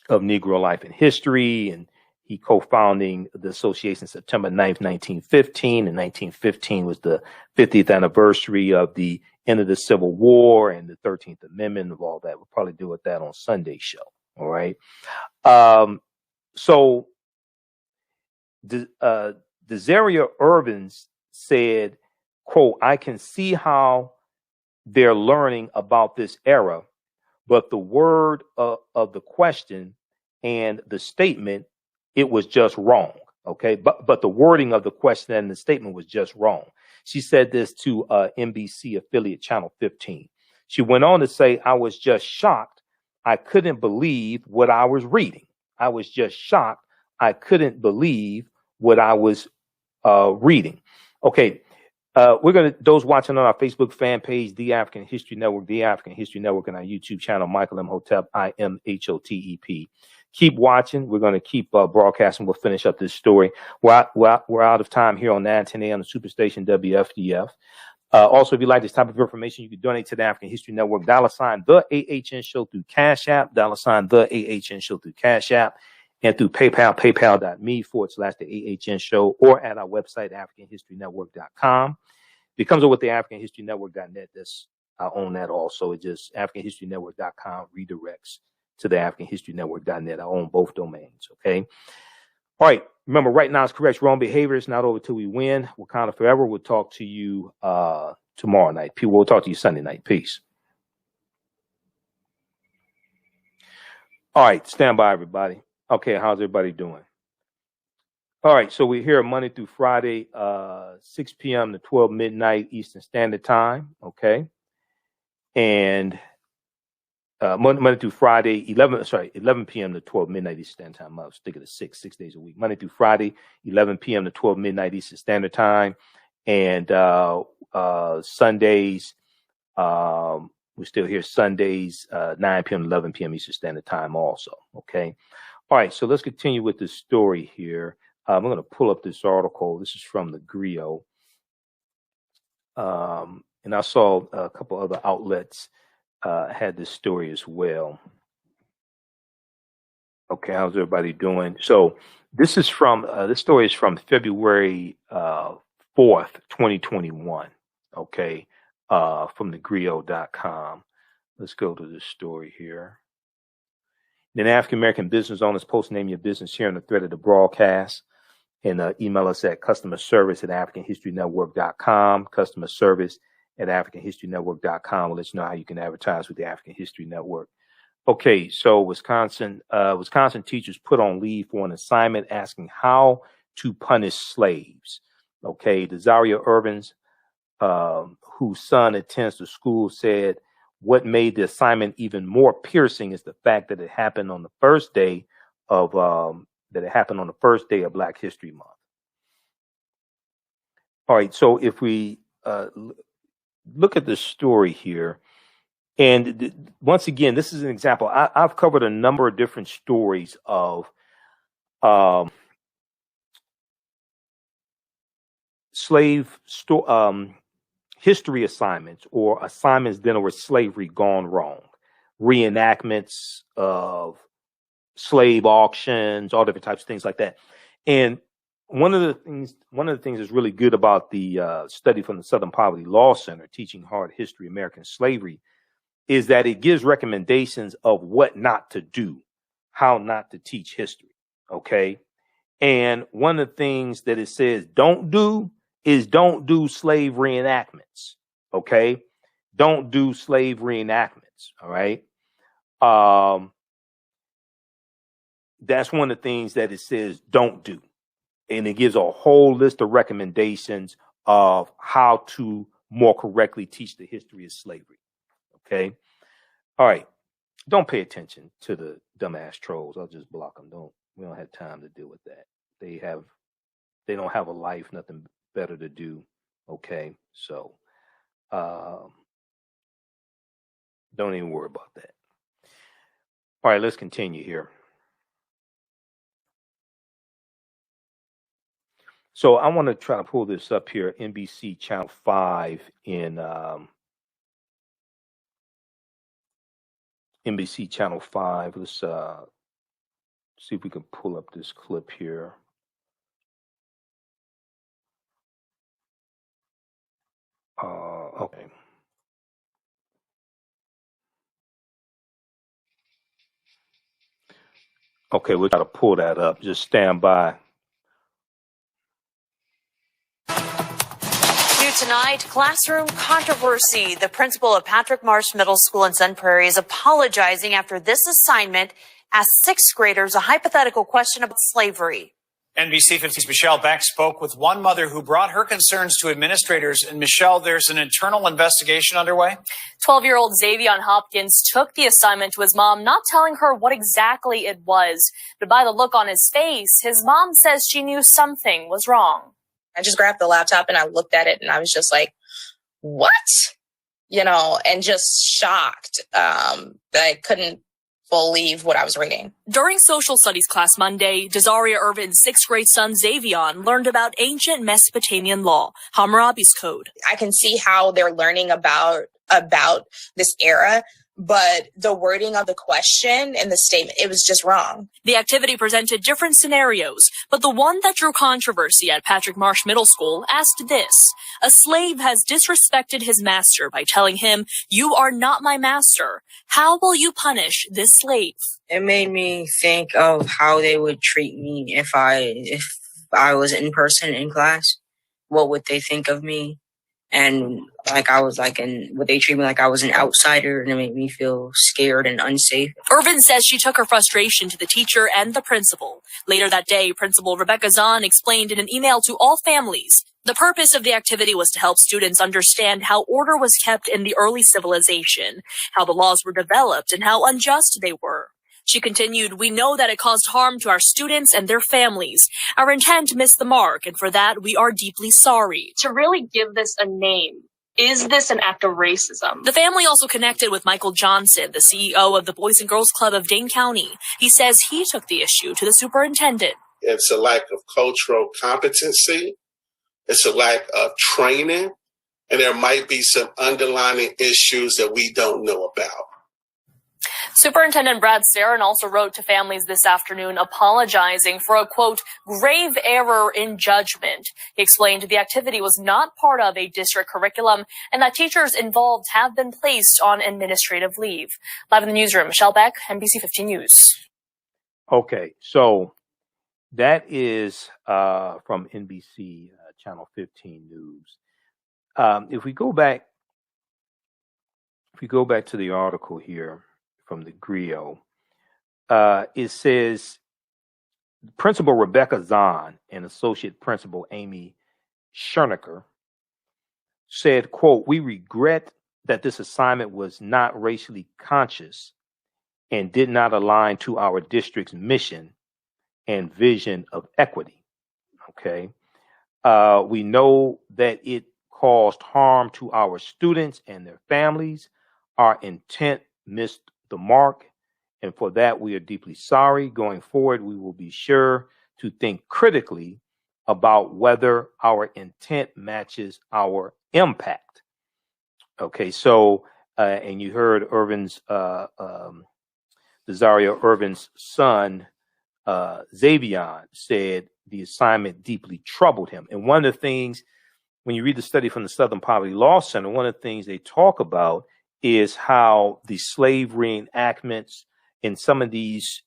of Negro Life and History, and he co-founding the association September 9th, 1915, and 1915 was the 50th anniversary of the end of the Civil War and the 13th Amendment of all that. We'll probably deal with that on Sunday's show. All right. So Desiree Irvins said, quote, "I can see how they're learning about this era, but the word of the question and the statement, it was just wrong." Okay. But the wording of the question and the statement was just wrong. She said this to NBC affiliate Channel 15. She went on to say, "I was just shocked. I couldn't believe what I was reading. I was just shocked. I couldn't believe what I was reading." Okay. Those watching on our Facebook fan page, The African History Network, The African History Network, and our YouTube channel, Michael Imhotep, IMHOTEP. Keep watching. We're going to keep broadcasting. We'll finish up this story. We're out of time here on 910 a.m. the Superstation WFDF. Also, if you like this type of information, you can donate to the African History Network, $ the AHN Show through Cash App, $ the AHN Show through Cash App, and through PayPal, paypal.me/the AHN Show, or at our website, AfricanHistoryNetwork.com. If it comes up with the AfricanHistoryNetwork.net, I own that also. It just AfricanHistoryNetwork.com redirects to the AfricanHistoryNetwork.net. I own both domains. Okay. All right. Remember, right now it's correct wrong behavior. It's not over till we win. Wakanda forever. We'll talk to you tomorrow night. We'll talk to you Sunday night. Peace. All right. Stand by, everybody. Okay. How's everybody doing? All right. So we're here Monday through Friday, 6 p.m. to 12 midnight Eastern Standard Time. Okay. And Monday through Friday, 11 p.m. to 12 midnight Eastern Standard Time. I was thinking of 6 days a week. Monday through Friday, 11 p.m. to 12 midnight Eastern Standard Time. And Sundays, we're still here Sundays, 9 p.m. to 11 p.m. Eastern Standard Time also. Okay. All right. So let's continue with this story here. I'm going to pull up this article. This is from the Griot. And I saw a couple other outlets had this story as well. Okay, how's everybody doing? So this is from this story is from February 4th, 2021. Okay, from thegriot.com. Let's go to this story here. Then African American business owners post name your business here in the thread of the broadcast, and email us at customerservice@AfricanHistoryNetwork.com. Customer service at AfricanHistoryNetwork.com. We'll let you know how you can advertise with the African History Network. Okay, so Wisconsin teachers put on leave for an assignment asking how to punish slaves. Okay, Desiree Irvins, whose son attends the school, said what made the assignment even more piercing is the fact that it happened on the first day of Black History Month. All right, so if we look at the story here, And once again, this is an example. I've covered a number of different stories of history assignments or assignments dealing with slavery gone wrong, reenactments of slave auctions, all different types of things like that. And one of the things that's really good about the study from the Southern Poverty Law Center, Teaching Hard History of American Slavery, is that it gives recommendations of what not to do, how not to teach history. Okay. And one of the things that it says don't do is don't do slave reenactments. Okay. Don't do slave reenactments. All right. That's one of the things that it says don't do. And it gives a whole list of recommendations of how to more correctly teach the history of slavery. Okay. All right. Don't pay attention to the dumbass trolls. I'll just block them. We don't have time to deal with that. They don't have a life, nothing better to do. Okay. So, don't even worry about that. All right. Let's continue here. So I want to try to pull this up here, NBC Channel 5 in NBC Channel 5. Let's see if we can pull up this clip here. Okay. Okay, we'll try to pull that up. Just stand by. Tonight, classroom controversy. The principal of Patrick Marsh Middle School in Sun Prairie is apologizing after this assignment asked sixth graders a hypothetical question about slavery. NBC 15's Michelle Beck spoke with one mother who brought her concerns to administrators. And Michelle, there's an internal investigation underway. 12-year-old Xavion Hopkins took the assignment to his mom, not telling her what exactly it was. But by the look on his face, his mom says she knew something was wrong. I just grabbed the laptop and I looked at it and I was just like, what? And just shocked that I couldn't believe what I was reading. During social studies class Monday, Desaria Irvin's sixth grade son Xavion learned about ancient Mesopotamian law, Hammurabi's code. I can see how they're learning about this era, but the wording of the question and the statement, it was just wrong. The activity presented different scenarios, but the one that drew controversy at Patrick Marsh Middle School asked this. A slave has disrespected his master by telling him, "You are not my master. How will you punish this slave?" It made me think of how they would treat me if I was in person in class. What would they think of me? And would they treat me like I was an outsider, and it made me feel scared and unsafe. Irvin says she took her frustration to the teacher and the principal. Later that day, Principal Rebecca Zahn explained in an email to all families. The purpose of the activity was to help students understand how order was kept in the early civilization, how the laws were developed, and how unjust they were. She continued, "We know that it caused harm to our students and their families. Our intent missed the mark, and for that, we are deeply sorry." To really give this a name, is this an act of racism? The family also connected with Michael Johnson, the CEO of the Boys and Girls Club of Dane County. He says he took the issue to the superintendent. It's a lack of cultural competency. It's a lack of training. And there might be some underlying issues that we don't know about. Superintendent Brad Sarin also wrote to families this afternoon apologizing for a, quote, grave error in judgment. He explained the activity was not part of a district curriculum and that teachers involved have been placed on administrative leave. Live in the newsroom, Michelle Beck, NBC 15 News. Okay, so that is from NBC Channel 15 News. If we go back to the article here from the Griot, it says Principal Rebecca Zahn and Associate Principal Amy Schernicker said, quote, "We regret that this assignment was not racially conscious and did not align to our district's mission and vision of equity." Okay. We know that it caused harm to our students and their families. Our intent missed the mark, and for that we are deeply sorry. Going forward, we will be sure to think critically about whether our intent matches our impact. Okay, so and you heard Desario Irvin's son, Xavion, said the assignment deeply troubled him. And one of the things, when you read the study from the Southern Poverty Law Center, one of the things they talk about is how the slave reenactments in some of these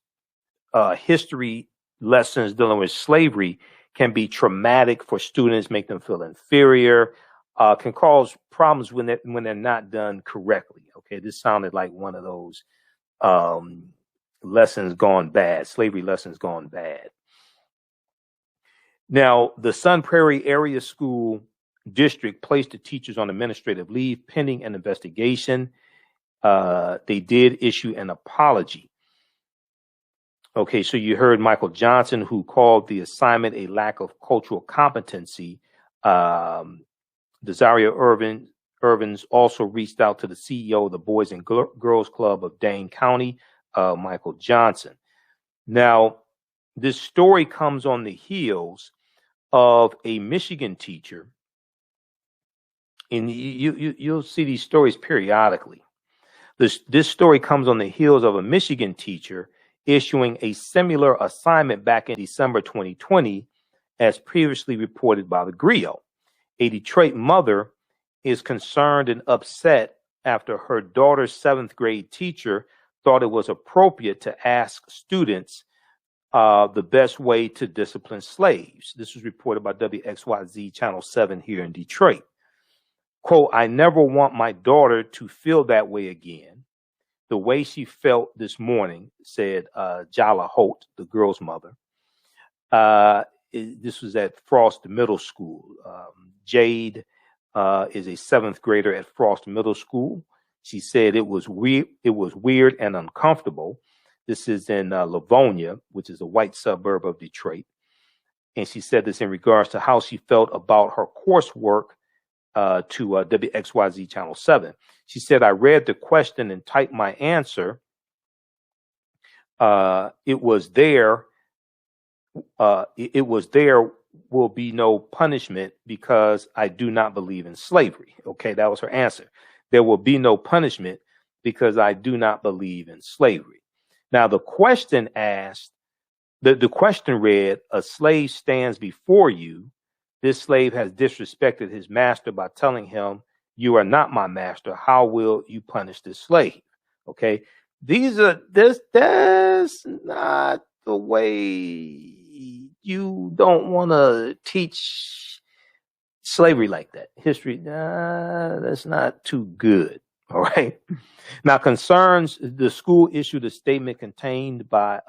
history lessons dealing with slavery can be traumatic for students, make them feel inferior, can cause problems when they're not done correctly. Okay, this sounded like one of those lessons gone bad, slavery lessons gone bad. Now, the Sun Prairie Area School District placed the teachers on administrative leave pending an investigation. They did issue an apology. Okay, so you heard Michael Johnson, who called the assignment a lack of cultural competency. Desario Irvins also reached out to the CEO of the Boys and Girls Club of Dane County, Michael Johnson. Now, this story comes on the heels of a Michigan teacher, and you'll see these stories periodically. This story comes on the heels of a Michigan teacher issuing a similar assignment back in December 2020, as previously reported by the Griot. A Detroit mother is concerned and upset after her daughter's 7th grade teacher thought it was appropriate to ask students the best way to discipline slaves. This was reported by WXYZ Channel 7 here in Detroit. Quote, "I never want my daughter to feel that way again. The way she felt this morning," said Jala Holt, the girl's mother. This was at Frost Middle School. Jade is a 7th grader at Frost Middle School. She said it was weird and uncomfortable. This is in Livonia, which is a white suburb of Detroit. And she said this in regards to how she felt about her coursework to WXYZ Channel 7. She said, "I read the question and typed my answer. It was there will be no punishment because I do not believe in slavery." Okay, that was her answer. There will be no punishment because I do not believe in slavery. Now, the question asked, the question read, "A slave stands before you. This slave has disrespected his master by telling him, 'You are not my master. How will you punish this slave?'" Okay, that's not the way. You don't want to teach slavery like that. History, that's not too good. All right. Now, concerns, the school issued a statement obtained by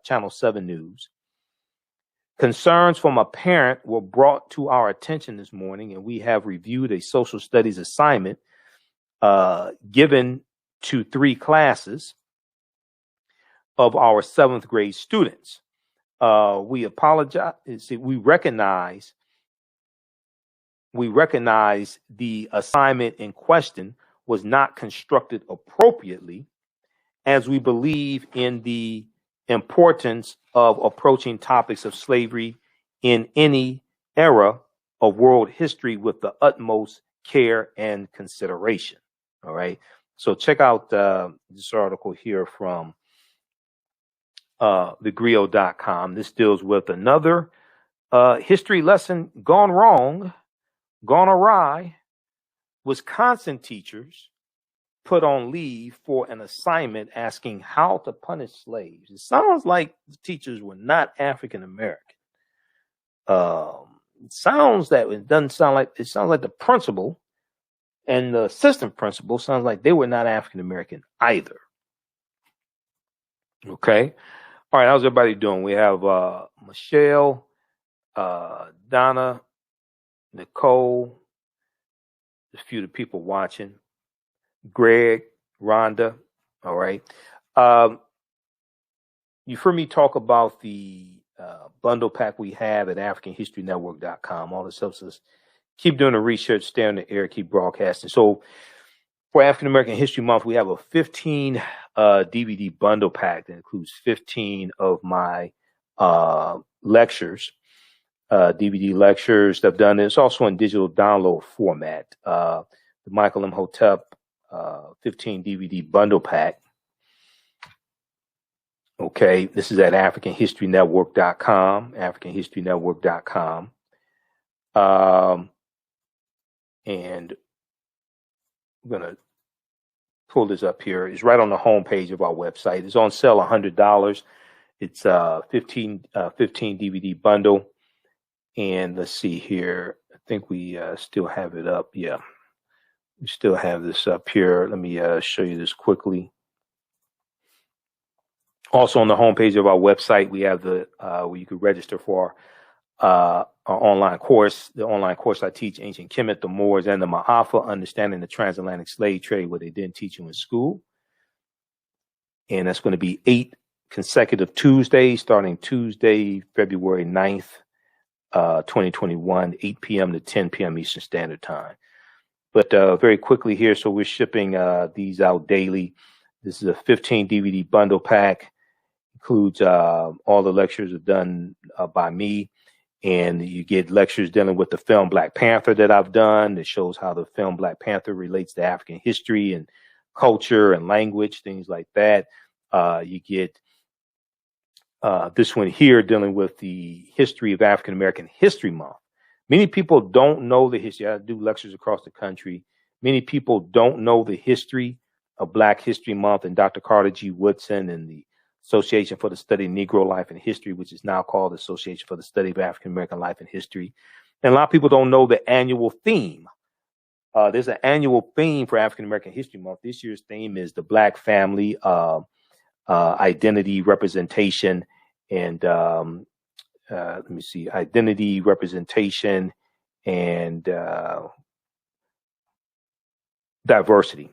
Channel 7 News. Concerns from a parent were brought to our attention this morning, and we have reviewed a social studies assignment given to 3 classes of our 7th grade students. We apologize. See, we recognize the assignment in question was not constructed appropriately, as we believe in the importance of approaching topics of slavery in any era of world history with the utmost care and consideration. All right. So check out this article here from thegrio.com. This deals with another history lesson gone wrong, gone awry. Wisconsin teachers put on leave for an assignment asking how to punish slaves. It sounds like the teachers were not African American. It sounds like the principal and the assistant principal sounds like they were not African American either. Okay. All right. How's everybody doing? We have Michelle, Donna, Nicole, a few of the people watching, Greg, Rhonda. All right. You've heard me talk about the bundle pack we have at AfricanHistoryNetwork.com. All this helps us keep doing the research, stay on the air, keep broadcasting. So For African American History Month, we have a 15 DVD bundle pack that includes 15 of my lectures, DVD lectures that I've done. It's also in digital download format. The Michael Imhotep 15 DVD bundle pack. Okay, this is at AfricanHistoryNetwork.com, AfricanHistoryNetwork.com. And I'm going to pull this up here. It's right on the homepage of our website. It's on sale $100. It's a 15 DVD bundle. And let's see here. I think we still have it up. Yeah, we still have this up here. Let me show you this quickly. Also on the homepage of our website, we have the where you can register for our online course. The online course I teach ancient Kemet, the Moors, and the Maafa, understanding the transatlantic slave trade, what they didn't teach you in school. And that's going to be 8 consecutive Tuesdays, starting Tuesday, February 9th, 2021, 8 p.m. to 10 p.m. Eastern Standard Time. But very quickly here, so we're shipping these out daily. This is a 15 DVD bundle pack. Includes all the lectures are done by me, and you get lectures dealing with the film Black Panther that I've done. That shows how the film Black Panther relates to African history and culture and language, things like that. You get this one here dealing with the history of African American History Month. Many people don't know the history. I do lectures across the country. Many people don't know the history of Black History Month and Dr. Carter G. Woodson and the Association for the Study of Negro Life and History, which is now called the Association for the Study of African American Life and History. And a lot of people don't know the annual theme. There's an annual theme for African American History Month. This year's theme is the Black family, identity, representation, and let me see, identity, representation, and diversity.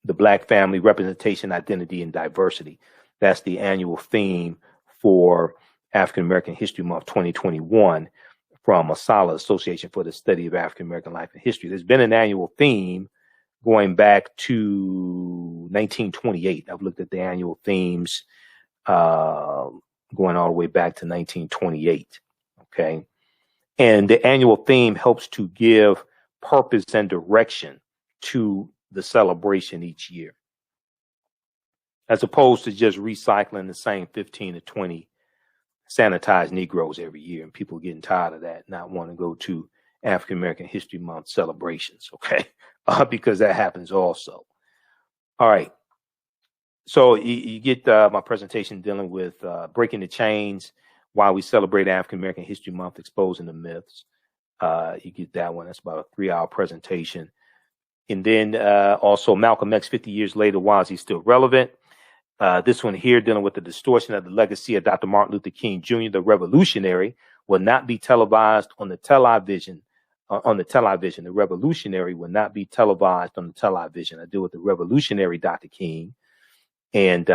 The Black family, representation, identity, and diversity. That's the annual theme for African American History Month 2021 from ASALA, Association for the Study of African American Life and History. There's been an annual theme going back to 1928. I've looked at the annual themes going all the way back to 1928. Okay. And the annual theme helps to give purpose and direction to the celebration each year, as opposed to just recycling the same 15 to 20 sanitized Negroes every year, and people getting tired of that, not wanting to go to African American History Month celebrations, okay? Because that happens also. All right. So you get my presentation dealing with breaking the chains, why we celebrate African American History Month, exposing the myths. You get that one. That's about a 3-hour presentation. And then also Malcolm X, 50 years later, why is he still relevant? This one here dealing with the distortion of the legacy of Dr. Martin Luther King Jr., the revolutionary, will not be televised on the television. The revolutionary will not be televised on the television. I deal with the revolutionary Dr. King. And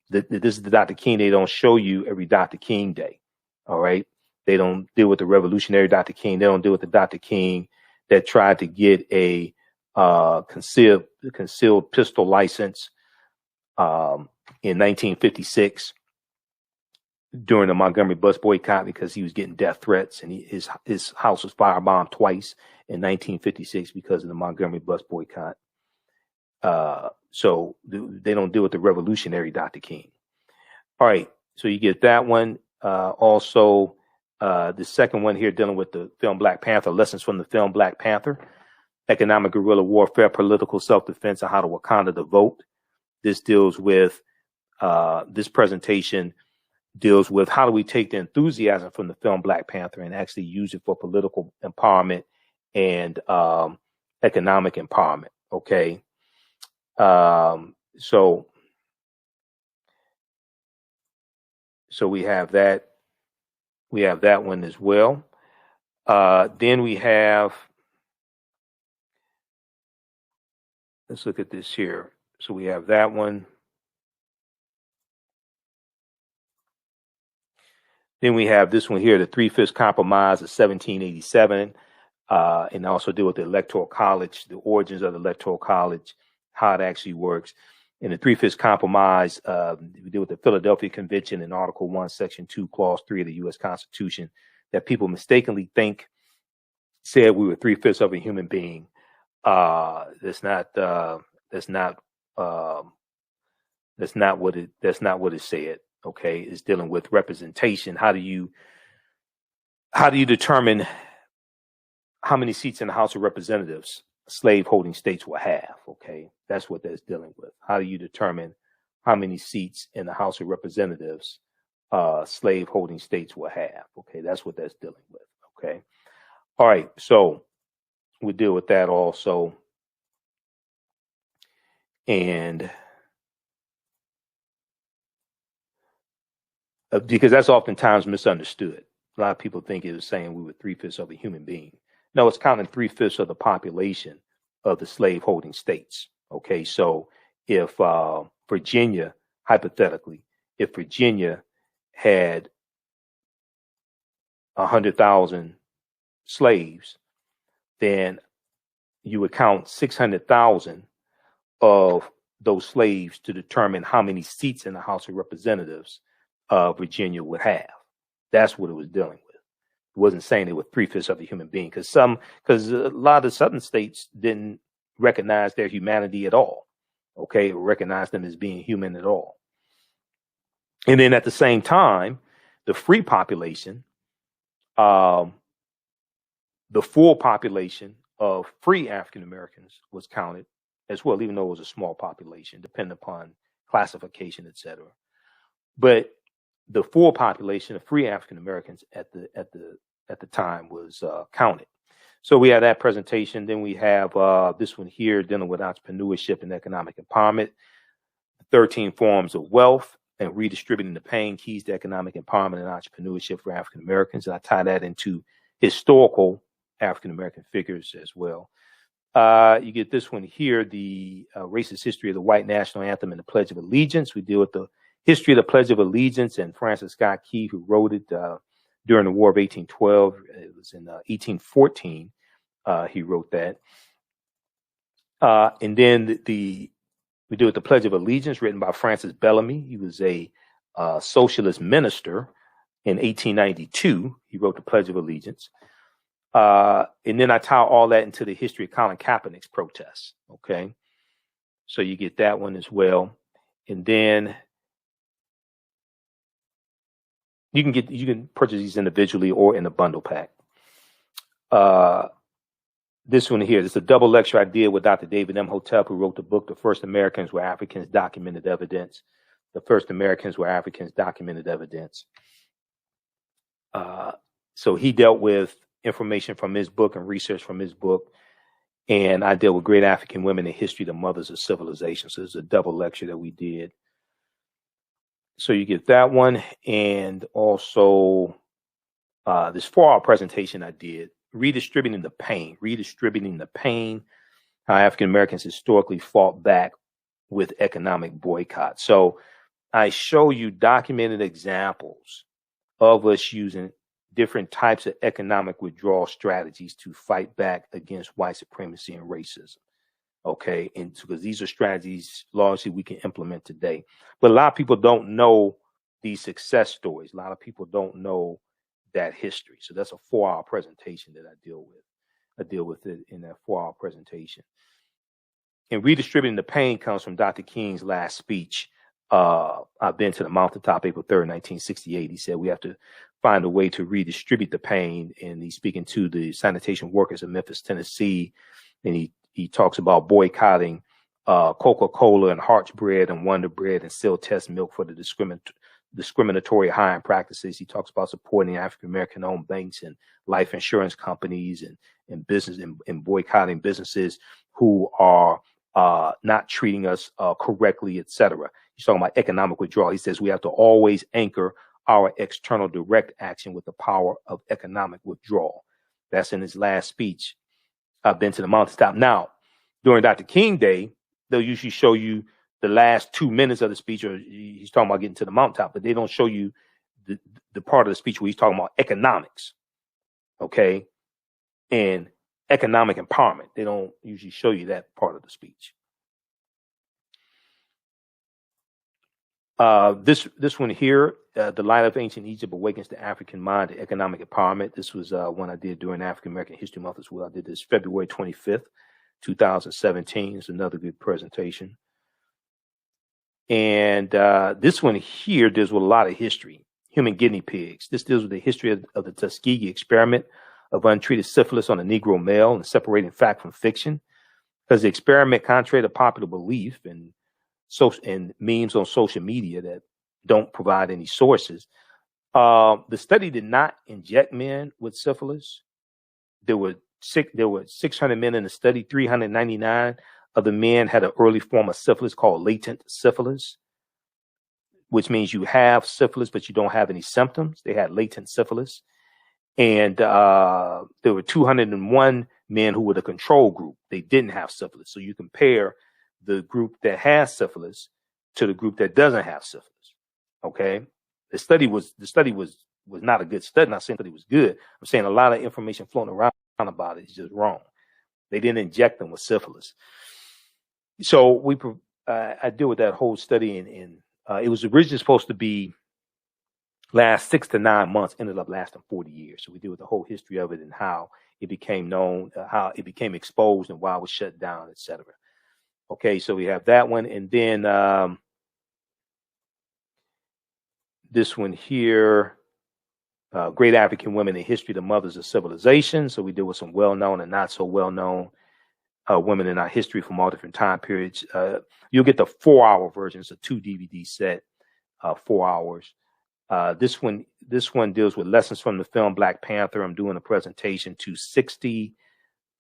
this is the Dr. King they don't show you every Dr. King day. All right. They don't deal with the revolutionary Dr. King. They don't deal with the Dr. King that tried to get a concealed pistol license in 1956 during the Montgomery bus boycott because he was getting death threats, and his house was firebombed twice in 1956 because of the Montgomery bus boycott. So they don't deal with the revolutionary Dr. King. All right, so you get that one. Also, the second one here dealing with the film Black Panther, lessons from the film Black Panther, economic guerrilla warfare, political self-defense, and how to Wakanda to vote. This deals with, this presentation deals with how do we take the enthusiasm from the film Black Panther and actually use it for political empowerment and economic empowerment. Okay. So we have that. We have that one as well. Then we have, let's look at this here. So we have that one. Then we have this one here, the 3/5 Compromise of 1787, and also deal with the Electoral College, the origins of the Electoral College, how it actually works. In the Three-Fifths Compromise, we deal with the Philadelphia Convention in Article 1, Section 2, Clause 3 of the U.S. Constitution, that people mistakenly think said we were 3/5 of a human being. That's not what it said. Okay, it's dealing with representation. How do you determine how many seats in the House of Representatives slave-holding states will have? Okay, that's what that's dealing with. How do you determine how many seats in the House of Representatives slave-holding states will have? Okay, that's what that's dealing with. Okay, all right. So we deal with that also, and because that's oftentimes misunderstood. A lot of people think it was saying we were 3/5 of a human being. No, it's counting 3/5 of the population of the slave-holding states. Okay, so if Virginia, hypothetically, if Virginia had 100,000 slaves, then you would count 600,000 of those slaves to determine how many seats in the House of Representatives Virginia would have. That's what it was dealing with. It wasn't saying they were 3/5 of a human being, because a lot of the southern states didn't recognize their humanity at all. Okay, or recognize them as being human at all. And then at the same time, the free population, the full population of free African Americans was counted as well, even though it was a small population, depending upon classification, etc. But the full population of free African Americans at the time was counted. So we have that presentation. Then we have this one here dealing with entrepreneurship and economic empowerment, 13 forms of wealth and redistributing the pain, keys to economic empowerment and entrepreneurship for African Americans. And I tie that into historical African American figures as well. You get this one here, the racist history of the white national anthem and the Pledge of Allegiance. We deal with the history of the Pledge of Allegiance and Francis Scott Key, who wrote it during the War of 1812. It was in 1814. He wrote that. And then we deal with the Pledge of Allegiance, written by Francis Bellamy. He was a socialist minister in 1892. He wrote the Pledge of Allegiance. And then I tie all that into the history of Colin Kaepernick's protests. Okay, so you get that one as well. And then you can purchase these individually or in a bundle pack. This one here, this is a double lecture I did with Dr. David Imhotep, who wrote the book, The First Americans Were Africans, Documented Evidence. The First Americans Were Africans, Documented Evidence. So he dealt with information from his book and research from his book. And I dealt with great African women in history, the mothers of civilization. So it's a double lecture that we did. So you get that one. And also this 4-hour presentation I did, redistributing the pain, how African Americans historically fought back with economic boycott. So I show you documented examples of us using different types of economic withdrawal strategies to fight back against white supremacy and racism. Okay, and because these are strategies largely we can implement today. But a lot of people don't know these success stories. A lot of people don't know that history. So that's a 4-hour presentation that I deal with. I deal with it in that 4-hour presentation. And redistributing the pain comes from Dr. King's last speech. I've been to the mountaintop April 3rd, 1968. He said we have to find a way to redistribute the pain. And he's speaking to the sanitation workers in Memphis, Tennessee. And he talks about boycotting Coca-Cola and Hart's Bread and Wonder Bread and Seal Test Milk for the discriminatory hiring practices. He talks about supporting African-American owned banks and life insurance companies and business and boycotting businesses who are not treating us correctly, etc. He's talking about economic withdrawal. He says we have to always anchor our external direct action with the power of economic withdrawal. That's in his last speech. I've been to the mountaintop. Now, during Dr. King Day, they'll usually show you the last 2 minutes of the speech, or he's talking about getting to the mountaintop, but they don't show you the part of the speech where he's talking about economics, okay, and economic empowerment. They don't usually show you that part of the speech. This one here, The Light of Ancient Egypt Awakens the African Mind to Economic Empowerment. This was one I did during African American History Month as well. I did this February 25th, 2017. It's another good presentation. And this one here deals with a lot of history. Human guinea pigs. This deals with the history of the Tuskegee experiment of untreated syphilis on a Negro male and separating fact from fiction. Because the experiment, contrary to popular belief and memes on social media that don't provide any sources, the study did not inject men with syphilis. There were 600 men in the study. 399 of the men had an early form of syphilis called latent syphilis, which means you have syphilis, but you don't have any symptoms. They had latent syphilis. And there were 201 men who were the control group. They didn't have syphilis. So you compare the group that has syphilis to the group that doesn't have syphilis. Okay. The study was not a good study. I'm not saying that it was good. I'm saying a lot of information floating around about it is just wrong. They didn't inject them with syphilis. So I deal with that whole study, and it was originally supposed to be last 6 to 9 months, ended up lasting 40 years. So we deal with the whole history of it and how it became known, how it became exposed, and why it was shut down, etc. Okay, so we have that one, and then this one here, Great African Women in History, the Mothers of Civilization. So we deal with some well-known and not so well-known women in our history from all different time periods. You'll get the 4-hour version. It's a 2 DVD set, 4 hours. This one deals with lessons from the film Black Panther. I'm doing a presentation to 65th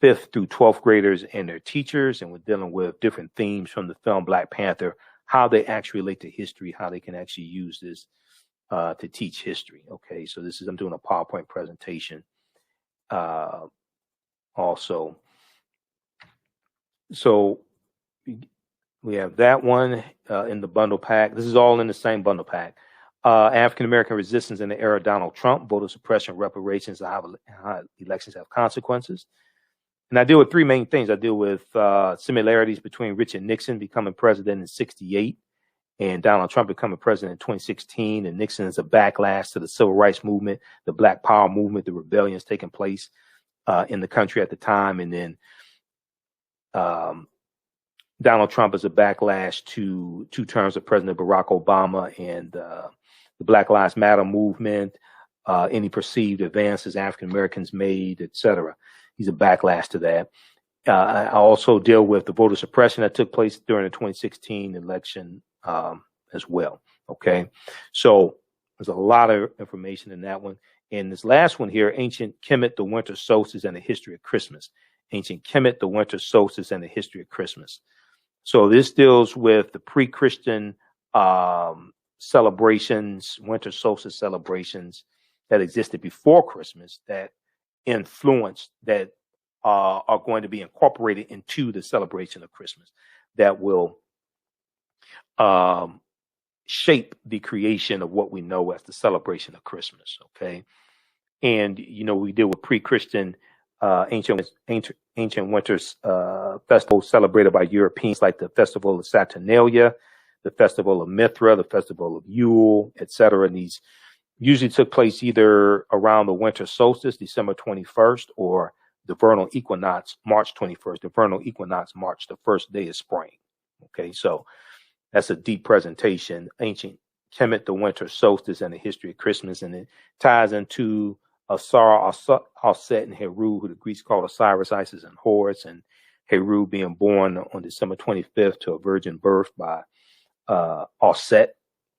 through 12th graders and their teachers, and we're dealing with different themes from the film Black Panther, how they actually relate to history, how they can actually use this to teach history. Okay, so I'm doing a PowerPoint presentation also. So we have that one in the bundle pack. This is all in the same bundle pack. African-American resistance in the era of Donald Trump, voter suppression, reparations, and how elections have consequences. And I deal with 3 main things. I deal with similarities between Richard Nixon becoming president in 1968 and Donald Trump becoming president in 2016. And Nixon is a backlash to the civil rights movement, the Black Power movement, the rebellions taking place in the country at the time. And then Donald Trump is a backlash to 2 terms of President Barack Obama and the Black Lives Matter movement, any perceived advances African Americans made, etc. He's a backlash to that. I also deal with the voter suppression that took place during the 2016 election as well. Okay, so there's a lot of information in that one. And this last one here, Ancient Kemet, the Winter Solstice, and the History of Christmas. Ancient Kemet, the Winter Solstice, and the History of Christmas. So this deals with the pre-Christian celebrations, winter solstice celebrations that existed before Christmas that influenced, that are going to be incorporated into the celebration of Christmas, that will shape the creation of what we know as the celebration of Christmas. Okay. And, we deal with pre-Christian ancient winters festivals celebrated by Europeans, like the Festival of Saturnalia, the Festival of Mithra, the Festival of Yule, etc. And these usually took place either around the winter solstice, December 21st, or the vernal equinox, March 21st. The vernal equinox, March, the first day of spring. Okay, so that's a deep presentation. Ancient Kemet, the Winter Solstice, and the History of Christmas, and it ties into Asara, Aset, and Heru, who the Greeks called Osiris, Isis, and Horus, and Heru being born on December 25th to a virgin birth by Aset,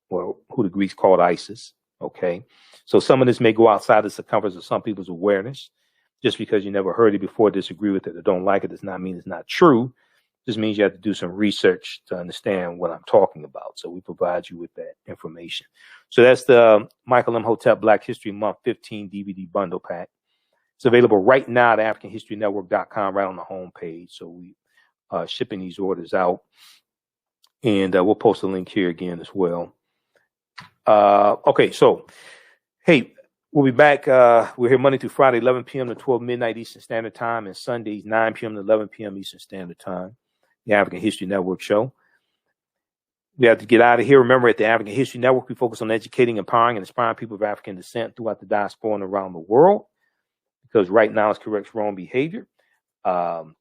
or who the Greeks called Isis. Okay, so some of this may go outside the circumference of some people's awareness. Just because you never heard it before, disagree with it, or don't like it, does not mean it's not true. Just means you have to do some research to understand what I'm talking about. So we provide you with that information. So that's the Michael Imhotep Black History Month 15 DVD bundle pack. It's available right now at AfricanHistoryNetwork.com, right on the home page. So we are shipping these orders out, and we'll post a link here again as well. Okay, so hey, we'll be back. We're here Monday through Friday, 11 p.m. to 12 midnight Eastern Standard Time, and Sundays, 9 p.m. to 11 p.m. Eastern Standard Time. The African History Network show. We have to get out of here. Remember, at the African History Network, we focus on educating, empowering, and inspiring people of African descent throughout the diaspora and around the world, because right now it's corrects wrong behavior. We'll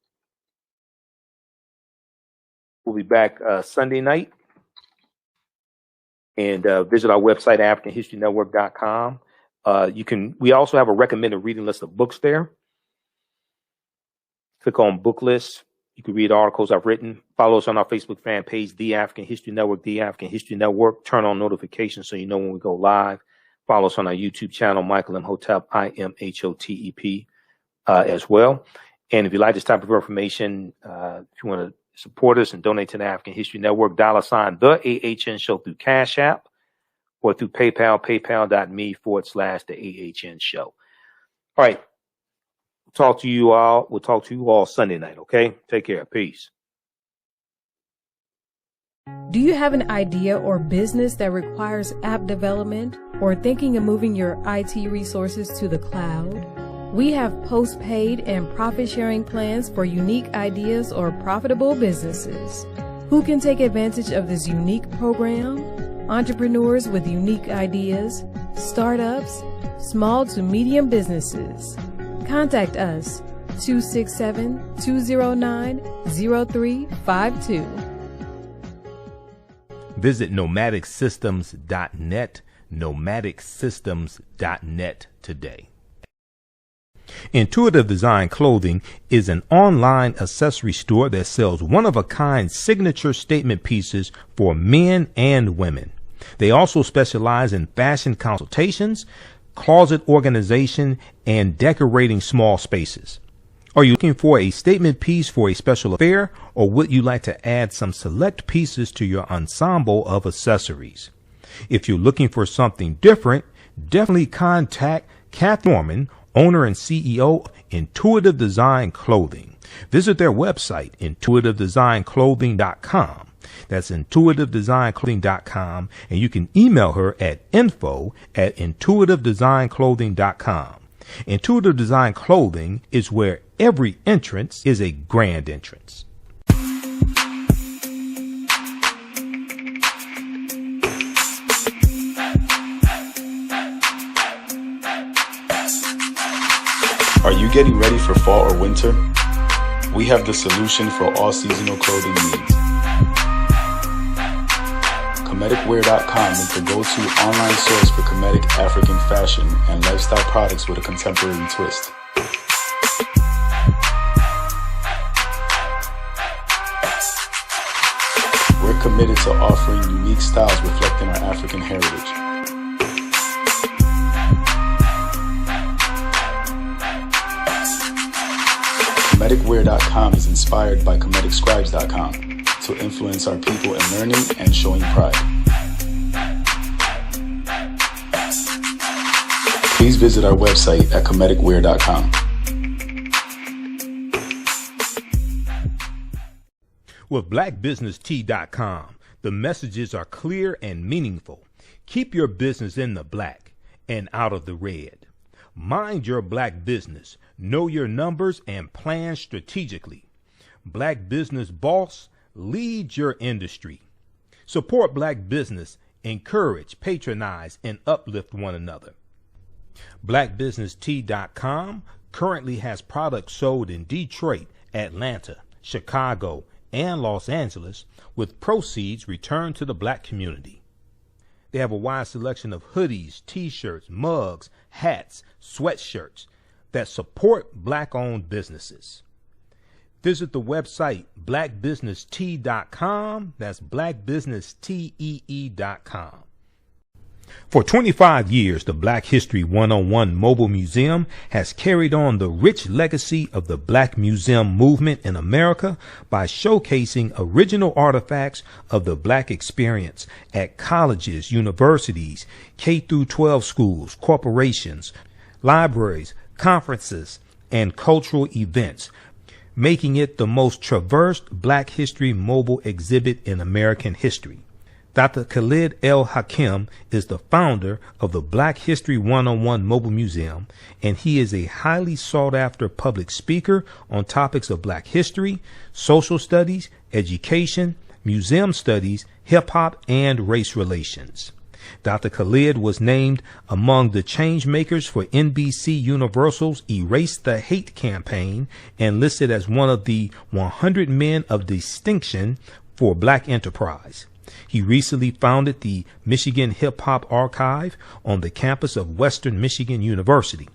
be back Sunday night. And visit our website, AfricanHistoryNetwork.com. We also have a recommended reading list of books there. Click on book lists. You can read articles I've written. Follow us on our Facebook fan page, The African History Network, The African History Network. Turn on notifications so you know when we go live. Follow us on our YouTube channel, Michael Imhotep, IMHOTEP, as well. And if you like this type of information, if you want to support us and donate to the African History Network, $, the AHN Show through Cash App or through PayPal, paypal.me/the AHN Show. All right. We'll talk to you all Sunday night. Okay. Take care. Peace. Do you have an idea or business that requires app development or thinking of moving your IT resources to the cloud? We have post-paid and profit-sharing plans for unique ideas or profitable businesses. Who can take advantage of this unique program? Entrepreneurs with unique ideas, startups, small to medium businesses. Contact us, 267-209-0352. Visit nomadicsystems.net, nomadicsystems.net today. Intuitive Design Clothing is an online accessory store that sells one-of-a-kind signature statement pieces for men and women. They also specialize in fashion consultations, closet organization, and decorating small spaces. Are you looking for a statement piece for a special affair, or would you like to add some select pieces to your ensemble of accessories? If you're looking for something different, definitely contact Kathy Norman, owner and CEO of Intuitive Design Clothing. Visit their website, intuitivedesignClothing.com. That's intuitivedesignClothing.com, and you can email her at info@intuitivedesignClothing.com. Intuitive Design Clothing is where every entrance is a grand entrance. Are you getting ready for fall or winter? We have the solution for all seasonal clothing needs. KemeticWear.com is the go-to online source for Kemetic African fashion and lifestyle products with a contemporary twist. We're committed to offering unique styles reflecting our African heritage. KemeticWear.com is inspired by KemeticScribes.com to influence our people in learning and showing pride. Please visit our website at KemeticWear.com. With BlackBusinessTea.com, the messages are clear and meaningful. Keep your business in the black and out of the red. Mind your black business, know your numbers, and plan strategically. Black Business Boss, lead your industry. Support black business, encourage, patronize, and uplift one another. BlackBusinessTea.com currently has products sold in Detroit, Atlanta, Chicago, and Los Angeles, with proceeds returned to the black community. They have a wide selection of hoodies, t-shirts, mugs, hats, sweatshirts that support black-owned businesses. Visit the website blackbusinesstee.com. That's blackbusinesstee.com. For 25 years, the Black History 101 Mobile Museum has carried on the rich legacy of the Black Museum movement in America by showcasing original artifacts of the Black experience at colleges, universities, K-12 schools, corporations, libraries, conferences, and cultural events, making it the most traversed Black History mobile exhibit in American history. Dr. Khalid El Hakim is the founder of the Black History 101 Mobile Museum, and he is a highly sought-after public speaker on topics of Black history, social studies, education, Museum Studies, Hip Hop, and Race Relations. Dr. Khalid was named among the change makers for NBC Universal's Erase the Hate campaign and listed as one of the 100 men of distinction for Black enterprise. He recently founded the Michigan Hip Hop Archive on the campus of Western Michigan University.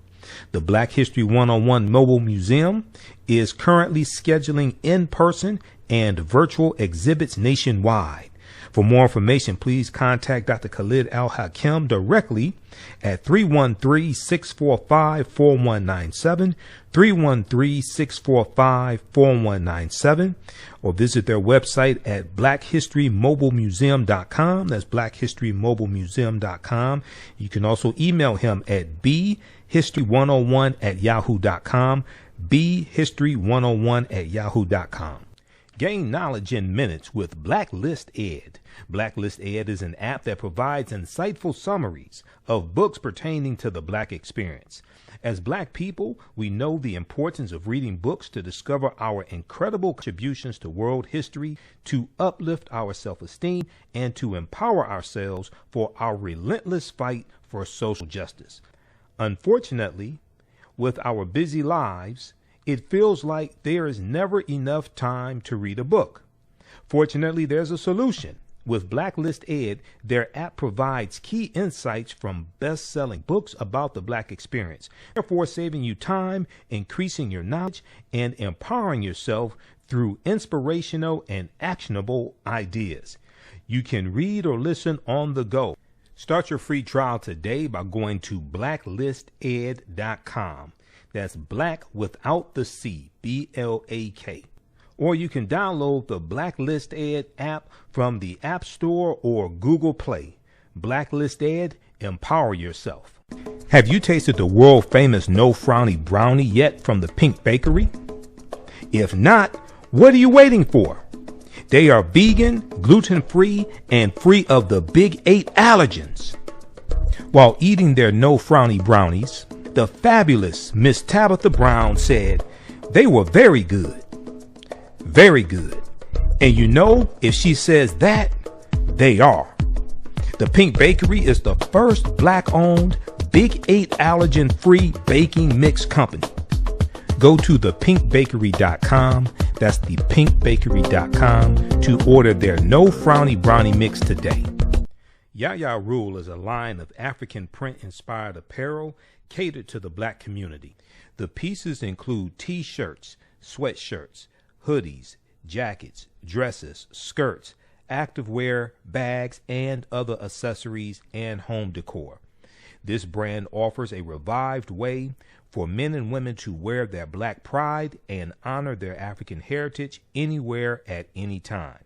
The Black History 101 Mobile Museum is currently scheduling in-person and virtual exhibits nationwide. For more information, please contact Dr. Khalid Al-Hakim directly at 313-645-4197, 313-645-4197, or visit their website at blackhistorymobilemuseum.com. That's blackhistorymobilemuseum.com. You can also email him at bhistory101@yahoo.com, bhistory101@yahoo.com. Gain knowledge in minutes with Blacklist Ed. Blacklist Ed is an app that provides insightful summaries of books pertaining to the Black experience. As Black people, we know the importance of reading books to discover our incredible contributions to world history, to uplift our self-esteem, and to empower ourselves for our relentless fight for social justice. Unfortunately, with our busy lives, it feels like there is never enough time to read a book. Fortunately, there's a solution. With Blacklist Ed, their app provides key insights from best-selling books about the Black experience, therefore saving you time, increasing your knowledge, and empowering yourself through inspirational and actionable ideas. You can read or listen on the go. Start your free trial today by going to blacklisted.com. That's Black without the C, B-L-A-K. Or you can download the Blacklist Ed app from the App Store or Google Play. Blacklist Ed, empower yourself. Have you tasted the world famous No Frowny Brownie yet from the Pink Bakery? If not, what are you waiting for? They are vegan, gluten-free, and free of the big 8 allergens. While eating their No Frowny Brownies, the fabulous Miss Tabitha Brown said they were very good. Very good. And you know, if she says that, they are. The Pink Bakery is the first Black-owned, Big 8 allergen-free baking mix company. Go to thepinkbakery.com, that's thepinkbakery.com, to order their No Frowny Brownie Mix today. Yaya Rule is a line of African print-inspired apparel catered to the Black community. The pieces include t-shirts, sweatshirts, hoodies, jackets, dresses, skirts, activewear, bags, and other accessories and home decor. This brand offers a revived way for men and women to wear their Black pride and honor their African heritage anywhere at any time.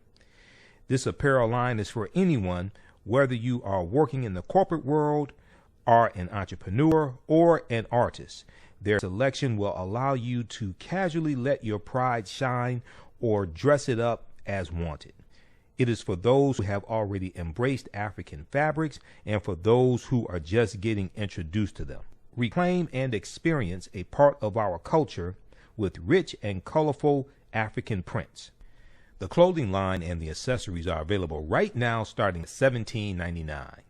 This apparel line is for anyone, whether you are working in the corporate world, are an entrepreneur, or an artist. Their selection will allow you to casually let your pride shine or dress it up as wanted. It is for those who have already embraced African fabrics and for those who are just getting introduced to them. Reclaim and experience a part of our culture with rich and colorful African prints. The clothing line and the accessories are available right now starting at $17.99.